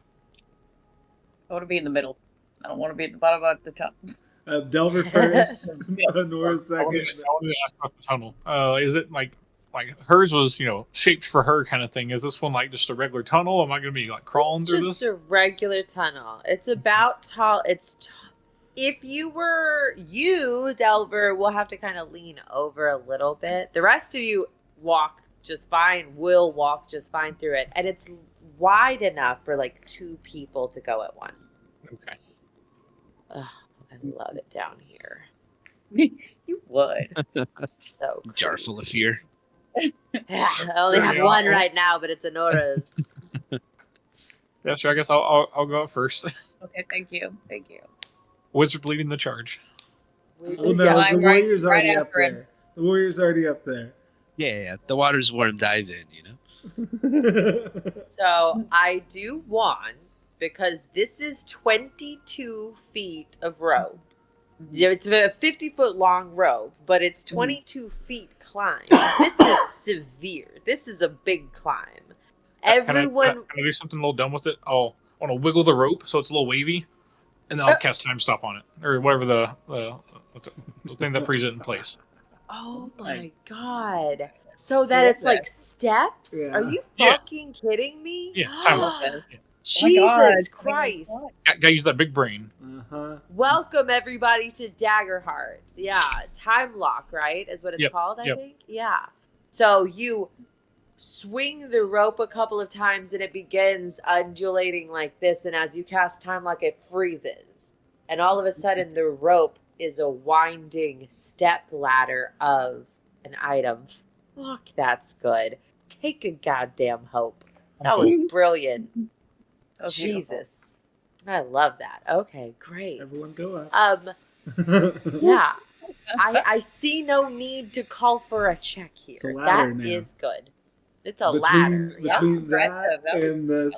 I want to be in the middle. I don't want to be at the bottom or at the top. Delver first, Nora second. I wanted to ask about the tunnel. Is it like hers was, shaped for her kind of thing? Is this one like just a regular tunnel? Am I going to be like crawling through this? Just a regular tunnel. It's about tall. If you were Delver, will have to kind of lean over a little bit. The rest of you walk just fine. Will walk just fine through it, and it's wide enough for like 2 people to go at once. Okay. Ugh, I love it down here. You would. So cool. Jar full of fear. Yeah, I only have one right now, but it's Anora's. Yeah, sure. I guess I'll go up first. Okay, thank you. Wizard leading the charge. Well, no, the warrior's already up there. The warrior's already up there. Yeah. The water's warm. Dive in. So I do want, because this is 22 feet of rope. It's a 50-foot long rope, but it's 22 feet climb. This is severe. This is a big climb. Everyone... Can I do something a little dumb with it? I want to wiggle the rope so it's a little wavy, and then I'll cast time stop on it, or whatever the thing that frees it in place. Oh my god. So that it's like steps? Yeah. Are you fucking kidding me? Yeah, time lock. Jesus Christ. Gotta use that big brain. Uh-huh. Welcome everybody to Daggerheart. Yeah, Timelock, right? Is what it's called, I think? Yeah. So you swing the rope a couple of times and it begins undulating like this, and as you cast Timelock, it freezes. And all of a sudden the rope is a winding step ladder of an item. Fuck, that's good. Take a goddamn hope. That was brilliant. Oh, Jesus. I love that. Okay, great. Everyone go up. Yeah. I see no need to call for a check here. It's a ladder now. That is good. It's a ladder. Between that and the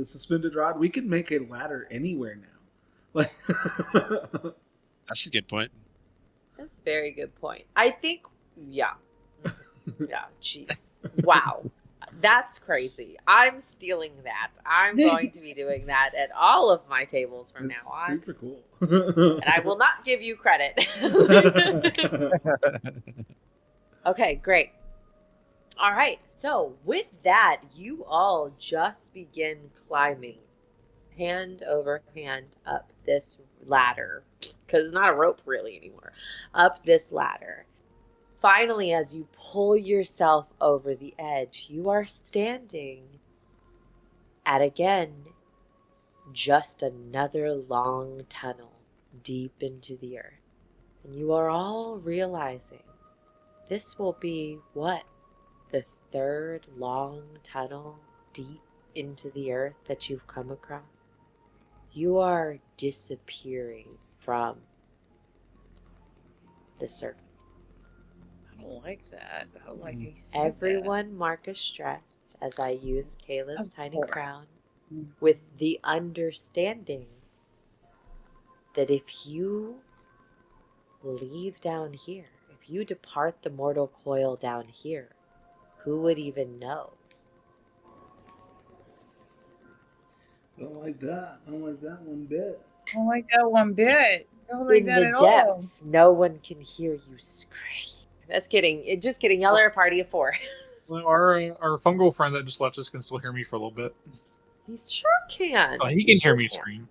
suspended rod, we can make a ladder anywhere now. Like That's a good point. That's a very good point. I think, yeah, jeez. Wow. That's crazy. I'm stealing that. I'm going to be doing that at all of my tables from now on. Super cool. And I will not give you credit. Okay, great. All right. So with that, you all just begin climbing hand over hand up this ladder, because it's not a rope really anymore, up this ladder. Finally, as you pull yourself over the edge, you are standing at, again, just another long tunnel deep into the earth. And you are all realizing this will be, the 3rd long tunnel deep into the earth that you've come across? You are disappearing from the surface. I don't like that. I don't like how you say Everyone mark a stress as I use Kayla's tiny crown, with the understanding that if you leave down here, if you depart the mortal coil down here, who would even know Don't like that. I don't like that one bit. Don't like that one bit. Don't like In that the at all. depths, no one can hear you scream. That's kidding. Just kidding. Y'all are a party of 4. Well, our fungal friend that just left us can still hear me for a little bit. He sure can. Oh, he can sure hear me scream.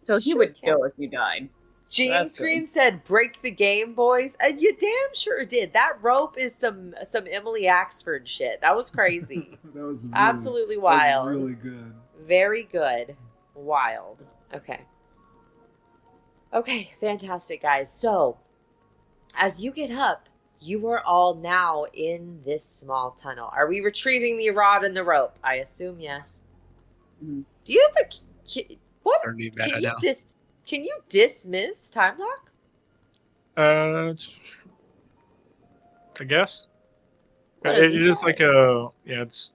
So he Sure would can. kill if you died. Gene That's Screen good. said, "Break the game, boys." You damn sure did. That rope is some Emily Axford shit. That was crazy. That was really, Absolutely that wild. was really good. Very good. Wild. Okay. Okay, fantastic, guys. So, as you get up, you are all now in this small tunnel. Are we retrieving the rod and the rope? I assume yes. Mhm. Do you have the... What? Don't do that Can you, now. can you dismiss Timelock? I guess. What It does it is say? like a it's.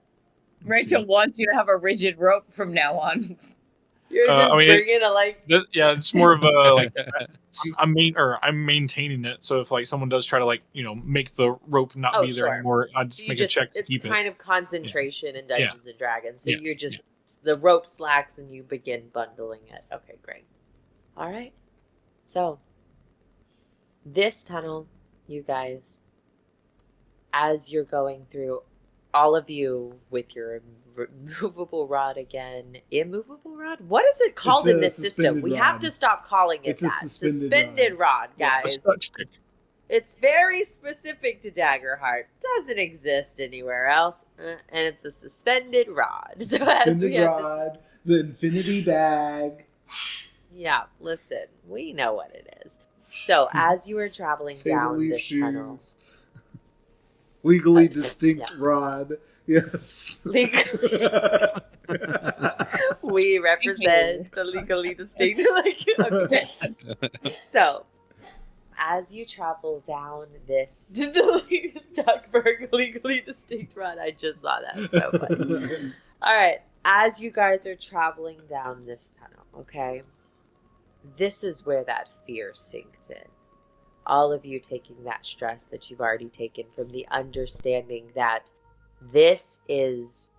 let's see. Rachel wants you to have a rigid rope from now on. You're just I mean, bringing a, like... Yeah, it's more of a like I'm maintaining it. So if like someone does try to like make the rope not Oh, be there sure. anymore, I just make a check to it's keep it. kind of concentration in Dungeons and Dragons. So Yeah. you're just... The rope slacks and you begin bundling it. Okay, great. All right. So, this tunnel, you guys, as you're going through, all of you with your movable rod again. Immovable rod? What is it called It's in a this system? suspended We have rod. to stop calling it It's a that. suspended rod, Yeah. A guys. stuck stick. It's very specific to Daggerheart. Doesn't exist anywhere else. And it's a suspended rod. So as we Suspended have rod, the infinity bag. Yeah, listen, we know what it is. So as you are traveling Saber down leaf this tunnel, shoes. Legally yeah. distinct rod. Yes. legally, we represent the legally distinct. Okay. So as you travel down this Duckburg legally distinct run, I just saw that. So funny. All right, as you guys are traveling down this tunnel, okay, this is where that fear sinks in. All of you taking that stress that you've already taken from the understanding that this is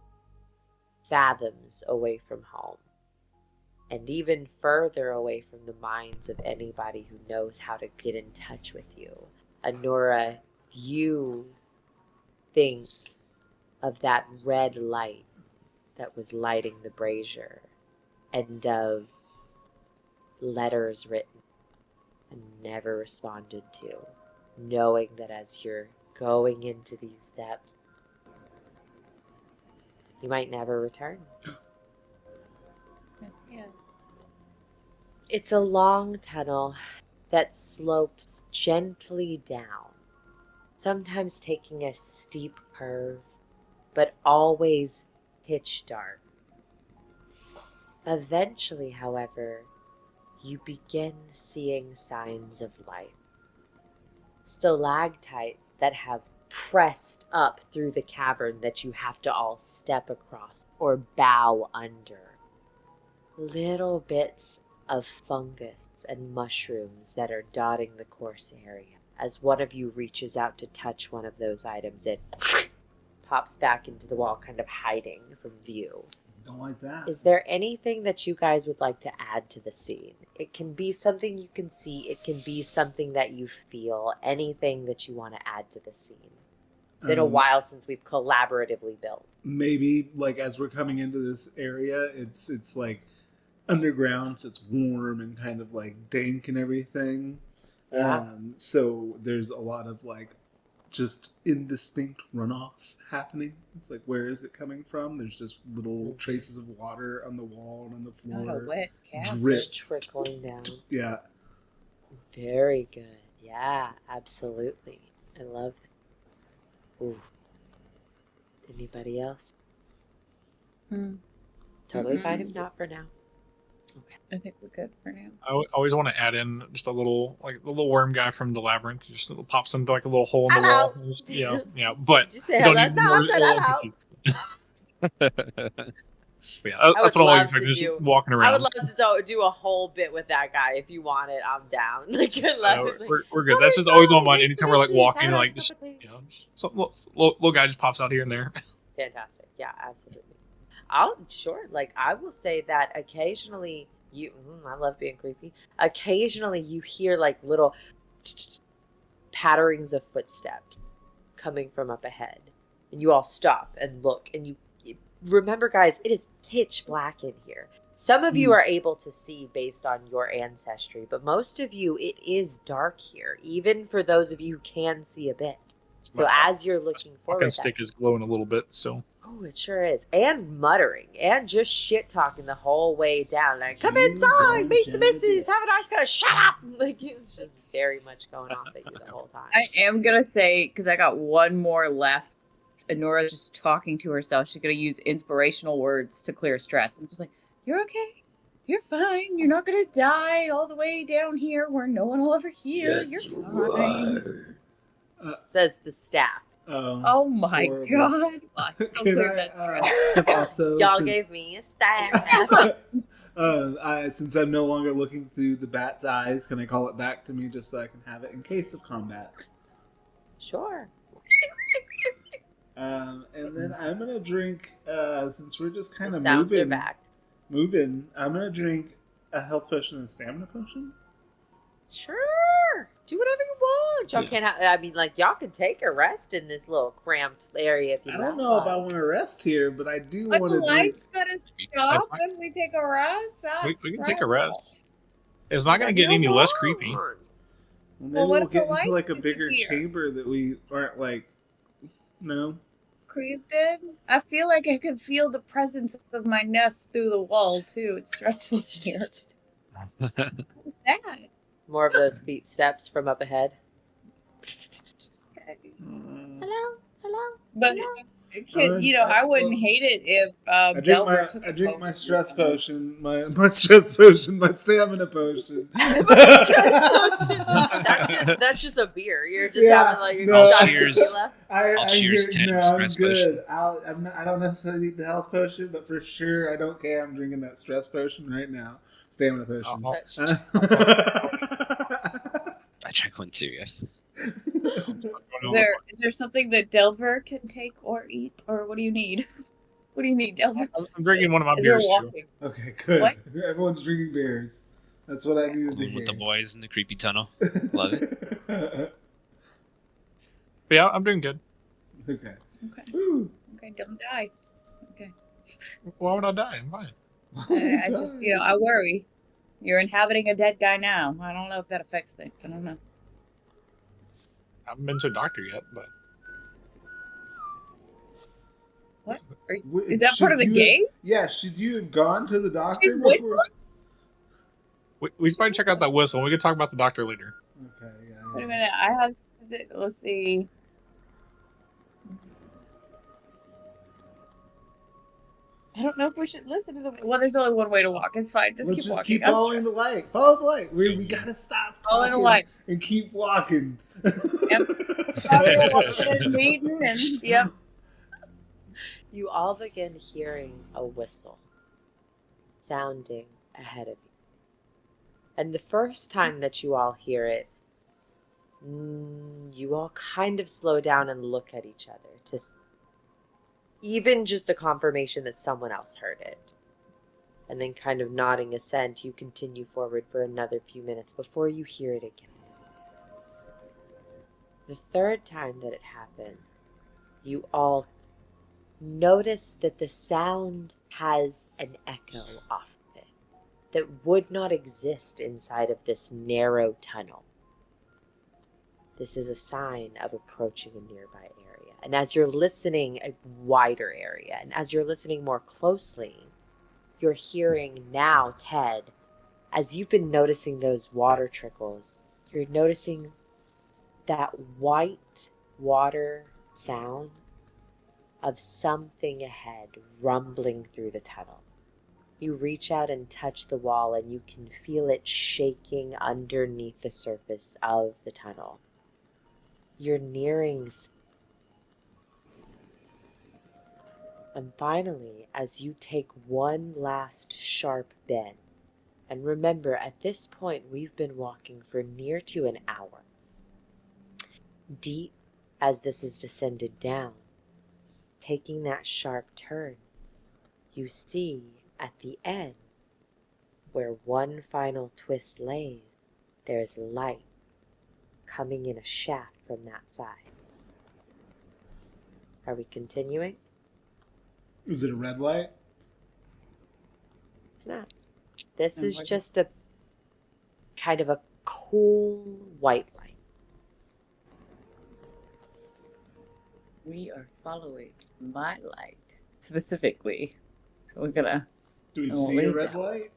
fathoms away from home. And even further away from the minds of anybody who knows how to get in touch with you. Anora, you think of that red light that was lighting the brazier, and of letters written and never responded to, knowing that as you're going into these depths, you might never return. Yes, yeah. It's a long tunnel that slopes gently down, sometimes taking a steep curve, but always pitch dark. Eventually, however, you begin seeing signs of life. Stalactites that have pressed up through the cavern that you have to all step across or bow under. Little bits of fungus and mushrooms that are dotting the course area. As one of you reaches out to touch one of those items, it pops back into the wall, kind of hiding from view. Don't like that. Is there anything that you guys would like to add to the scene? It can be something you can see. It can be something that you feel. Anything that you want to add to the scene. It's been a while since we've collaboratively built. Maybe like as we're coming into this area, it's like underground, so it's warm and kind of like dank and everything. Yeah. So there's a lot of like just indistinct runoff happening. It's like, where is it coming from? There's just little traces of water on the wall and on the Not a floor. wet cat. Drips. Trickling down. Yeah. Very good. Yeah, absolutely. I love that. Ooh. Anybody else? Totally fine if not for now. Okay. I think we're good for now. I always want to add in just a little, like the little worm guy from the labyrinth, just pops into like a little hole in the Hello. wall. Just, yeah. But Did you say we don't hello? need No, more I said little hello. NPCs. But yeah, I that's would what I'm love to just do. walking around. I would love to do a whole bit with that guy if you want it. I'm down. Like, I love it. Like, we're good. "Oh, That's it's just always all on mine. Anytime we're like synchronicities. walking, I don't like know, just typically." some little guy just pops out here and there. Fantastic. Yeah, absolutely. I will say that occasionally I love being creepy. Occasionally you hear like little patterings of footsteps coming from up ahead. And you all stop and look, and you remember, guys, it is pitch black in here. Some of you are able to see based on your ancestry, but most of you, it is dark here, even for those of you who can see a bit. So as you're looking forward, walking stick is glowing a little bit still. Oh, it sure is. And muttering and just shit talking the whole way down. Like, come inside, meet the missus, have a nice time, shut up. Like, it's just very much going off at you the whole time. I am going to say, because I got one more left, and Nora's just talking to herself. She's going to use inspirational words to clear stress. I'm just like, you're okay. You're fine. You're not going to die all the way down here where no one will ever hear. Yes, you're fine. Says the staff. Oh my god. Also, y'all gave me a staff. Since I'm no longer looking through the bat's eyes, can I call it back to me just so I can have it in case of combat? Sure. And then I'm going to drink, since we're just kind of moving, I'm going to drink a health potion and a stamina potion. Sure. Do whatever you want. Y'all can't y'all can take a rest in this little cramped area if you want. I don't know if I want to rest here, but I do want to drink. The light's going to stop when we take a rest? We can take a rest. It's not going to get any less creepy. Well, maybe we'll get into like a bigger chamber that we aren't like, creeped in. I feel like I can feel the presence of my nest through the wall too. It's stressful here. What's that? More of those feet steps from up ahead. Hello. But I wouldn't hate it if I drink my stress potion, my stress potion, my stamina potion. that's just a beer. You're just having like a I'll cheers. I'll cheers to stress good. I don't necessarily need the health potion, but for sure I don't care. I'm drinking that stress potion right now. Stamina potion. I drank one too, yes. Is there something that Delver can take or eat, or what do you need? What do you need, Delver? I'm drinking one of my beers too. Okay, good. What? Everyone's drinking beers. That's what I needed to hear. With the boys in the creepy tunnel. Love it. But yeah, I'm doing good. Okay. Okay, don't die. Okay. Why would I die? I'm fine. I just, I worry. You're inhabiting a dead guy now. I don't know if that affects things. I don't know. I haven't been to a doctor yet, but... What? Is that part of the game? Yeah, should you have gone to the doctor She's whistling? We should probably check out that whistle. We can talk about the doctor later. Okay, yeah. Wait a minute. Let's see. I don't know if we should listen to the... Well, there's only one way to walk. It's fine. Just keep walking. Keep following the light. Follow the light. We gotta stop following the light and keep walking. Yep. Yep. You all begin hearing a whistle sounding ahead of you. And the first time that you all hear it, you all kind of slow down and look at each other to even just a confirmation that someone else heard it. And then kind of nodding assent, you continue forward for another few minutes before you hear it again. The third time that it happened, you all notice that the sound has an echo off of it that would not exist inside of this narrow tunnel. This is a sign of approaching a nearby area. And as you're listening, a wider area, and as you're listening more closely, you're hearing now, Ted, as you've been noticing those water trickles, you're noticing that white water sound of something ahead rumbling through the tunnel. You reach out and touch the wall, and you can feel it shaking underneath the surface of the tunnel. You're nearing. And finally, as you take one last sharp bend, and remember, at this point, we've been walking for near to an hour. Deep as this is descended down, taking that sharp turn, you see at the end, where one final twist lays, there's light coming in a shaft from that side. Are we continuing? Is it a red light? It's not. This And is where's just a kind of a cool white light. We are following my light specifically. So we're gonna. Do we Oh, see a leave red that. light?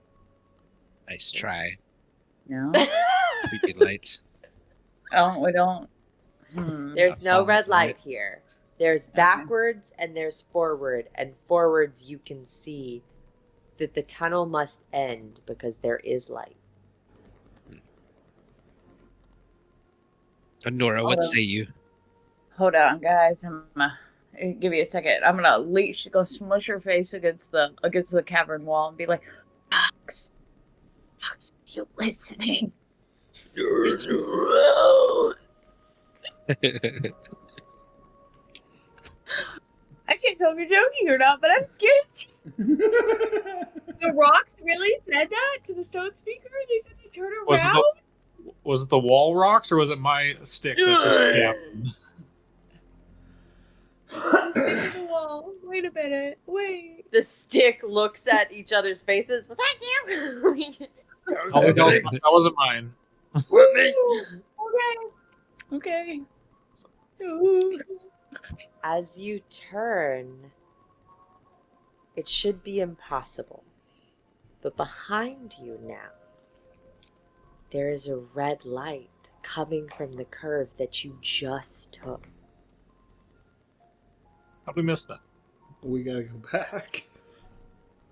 Nice try. No. Creepy light. Oh, we don't. There's That's no fine, red isn't light it? here. There's Okay. backwards and there's forward. And forwards you can see that the tunnel must end because there is light. Nora, what Hold on. say you? Hold on, guys. I'm gonna give you a second. I'm gonna go smush her face against the cavern wall and be like, Fox, Fox, are you listening? I can't tell if you're joking or not, but I'm scared. The rocks really said that to the stone speaker? They said to turn around? Was it the wall rocks or was it my stick that just happened? The stick to the wall. Wait a minute. Wait. The stick looks at each other's faces. Was that you? Oh, that wasn't mine. Okay. Ooh. As you turn, it should be impossible. But behind you now, there is a red light coming from the curve that you just took. How'd we miss that? We gotta go back.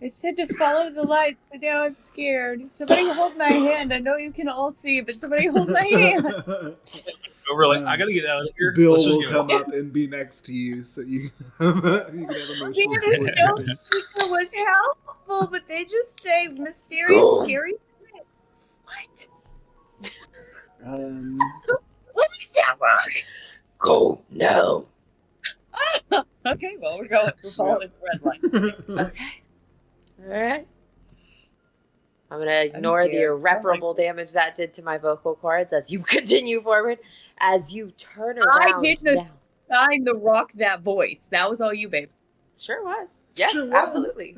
I said to follow the light, but now I'm scared. Somebody hold my hand. I know you can all see, but somebody hold my hand. Oh, really? I gotta get out of here. Bill Let's just will go. come up and be next to you so you can have emotional Because support. no speaker was helpful, but they just say mysterious, scary. What? What is that rock? Go now. Okay, well, we're following the red light. Okay. Alright. I'm going to ignore the scared. irreparable damage that did to my vocal cords as you continue forward. As you turn around. didn't now. Find the rock that voice. That was all you, babe. Sure was. Yes, Sure was. absolutely.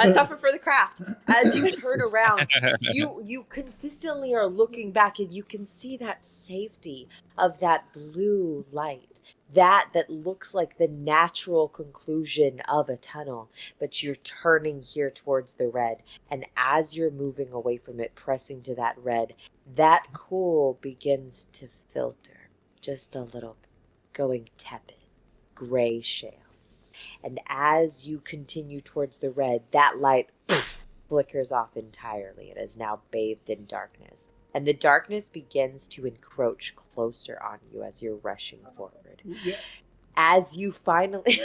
I suffer for the craft. As you turn around, you consistently are looking back and you can see that safety of that blue light. That looks like the natural conclusion of a tunnel, but you're turning here towards the red. And as you're moving away from it, pressing to that red, that cool begins to filter just a little bit, going tepid, gray shale. And as you continue towards the red, that light flickers off entirely and is now bathed in darkness. And the darkness begins to encroach closer on you as you're rushing forward. Yeah. As you finally...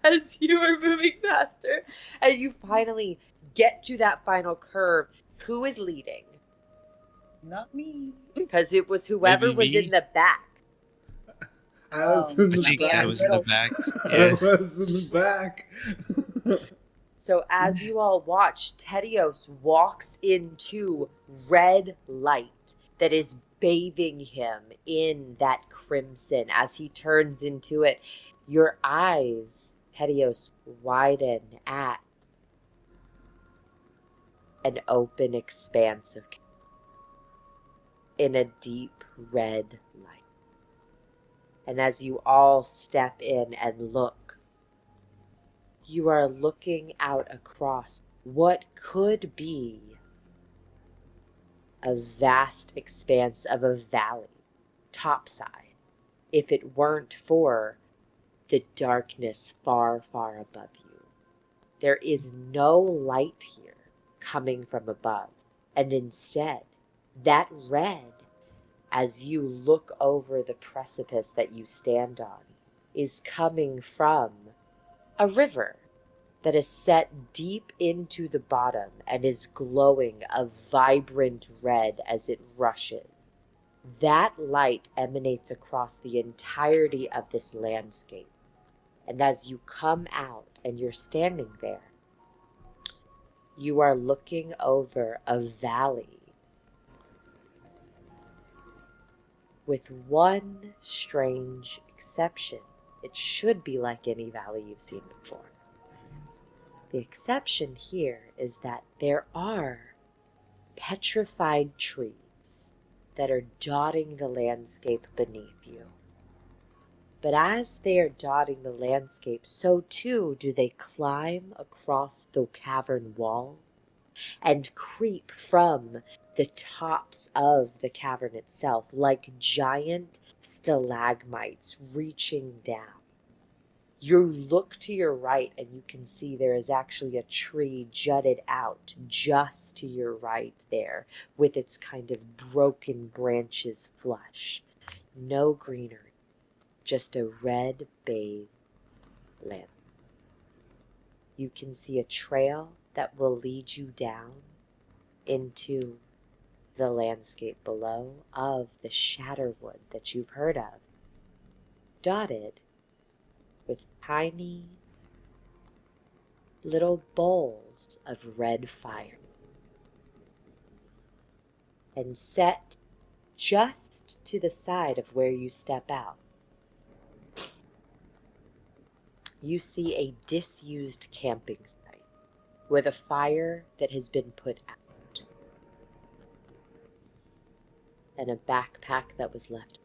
as you are moving faster, and you finally get to that final curve, who is leading? Not me. Because it was whoever Maybe was me? in the back. I was in I the think back. I was in the back. I Yeah. was in the back. So as you all watch, Tedios walks into red light that is bathing him in that crimson. As he turns into it, your eyes, Tedios, widen at an open expanse of in a deep red light. And as you all step in and look, you are looking out across what could be a vast expanse of a valley, topside, if it weren't for the darkness far, far above you. There is no light here coming from above, and instead, that red, as you look over the precipice that you stand on, is coming from a river that is set deep into the bottom and is glowing a vibrant red as it rushes. That light emanates across the entirety of this landscape. And as you come out and you're standing there, you are looking over a valley with one strange exception. It should be like any valley you've seen before. The exception here is that there are petrified trees that are dotting the landscape beneath you. But as they are dotting the landscape, so too do they climb across the cavern wall and creep from the tops of the cavern itself like giant stalagmites reaching down. You look to your right and you can see there is actually a tree jutted out just to your right there with its kind of broken branches flush. No greenery, just a red bathed land. You can see a trail that will lead you down into the landscape below of the Shatterwood that you've heard of, dotted with tiny little bowls of red fire. And set just to the side of where you step out, you see a disused camping site with a fire that has been put out and a backpack that was left.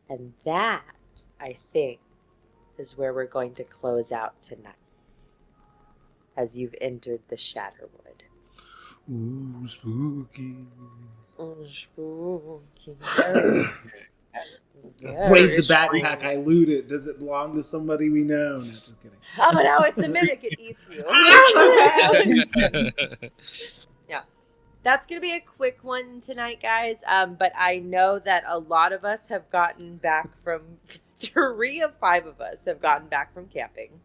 And that, I think, is where we're going to close out tonight, as you've entered the Shatterwood. Ooh, spooky. Spooky. Raid the backpack, I loot it. Does it belong to somebody we know? No, just kidding. Oh no, it's a mimic. It eats you. Yeah. That's going to be a quick one tonight, guys. But I know that a lot of us have gotten back from, 3 of 5 of us have gotten back from camping.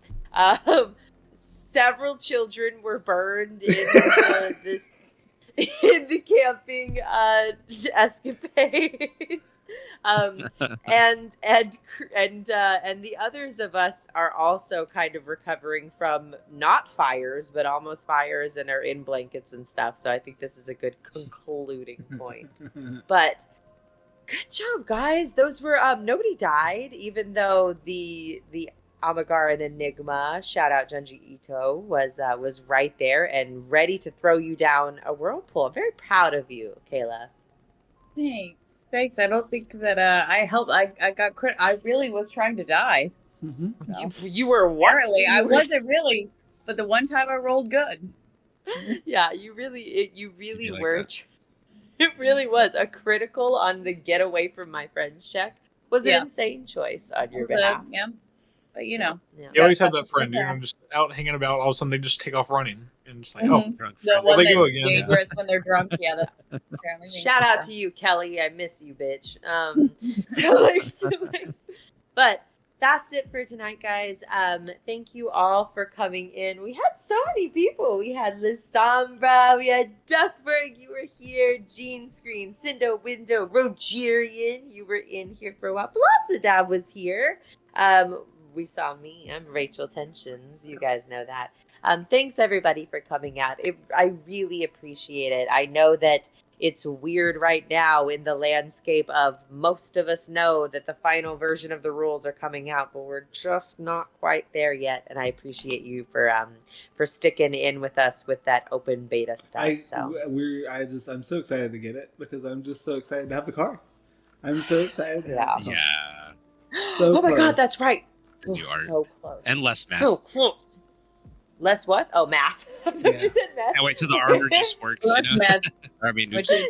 Several children were burned in the camping escapades. And the others of us are also kind of recovering from not fires, but almost fires, and are in blankets and stuff. So I think this is a good concluding point. But good job, guys. Those were nobody died, even though the Amagar and Enigma, shout out Junji Ito, was right there and ready to throw you down a whirlpool. I'm very proud of you, Kayla. Thanks. I don't think that I helped. I got crit. I really was trying to die. Mm-hmm. So. You were what? Apparently, I wasn't really. But the one time I rolled good. Yeah, you really were. Like it really was a critical on the get away from my friends check. Was an insane choice on your behalf. Yeah, but you know, you always have that friend. You're just out hanging about. All of a sudden, they just take off running, and just like, the one they go that's again. dangerous when they're drunk. Yeah, that's apparently me. Shout out to you, Kelly. I miss you, bitch. So but that's it for tonight, guys. Thank you all for coming in. We had so many people. We had Lisambra, we had Duckburg, you were here, Gene Screen, Cindo Window, Rogerian, you were in here for a while. Velocidab was here. We saw me. I'm Rachel Tensions. You guys know that. Thanks everybody for coming out. I really appreciate it. I know that it's weird right now in the landscape of most of us know that the final version of the rules are coming out, but we're just not quite there yet. And I appreciate you for sticking in with us with that open beta stuff. I'm so excited to get it because I'm just so excited to have the cards. I'm so excited to have the cards. Yeah. So oh my close. God, that's right. New art. So close. And less math. So close. Less what? Oh, math. I thought you said math. And wait till the armor just works, you know? Math, I mean, which is,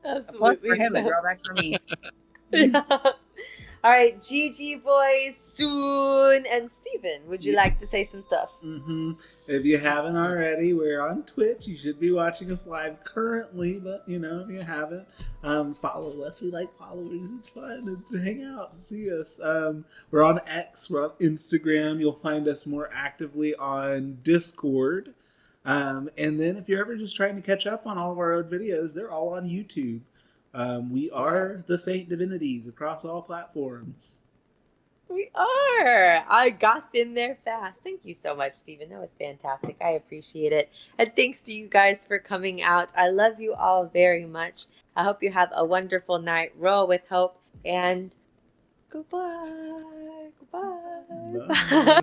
absolutely. For him, a drawback for me. Yeah. All right, GG boys, soon, and Steven, would you like to say some stuff? Mm-hmm. If you haven't already, we're on Twitch. You should be watching us live currently, but if you haven't, follow us. We like followers. It's fun. It's to hang out, to see us. We're on X. We're on Instagram. You'll find us more actively on Discord. And then if you're ever just trying to catch up on all of our old videos, they're all on YouTube. We are the Fate Divinities across all platforms. We are. I got in there fast. Thank you so much, Stephen. That was fantastic. I appreciate it. And thanks to you guys for coming out. I love you all very much. I hope you have a wonderful night. Roll with hope and goodbye. Goodbye. Bye.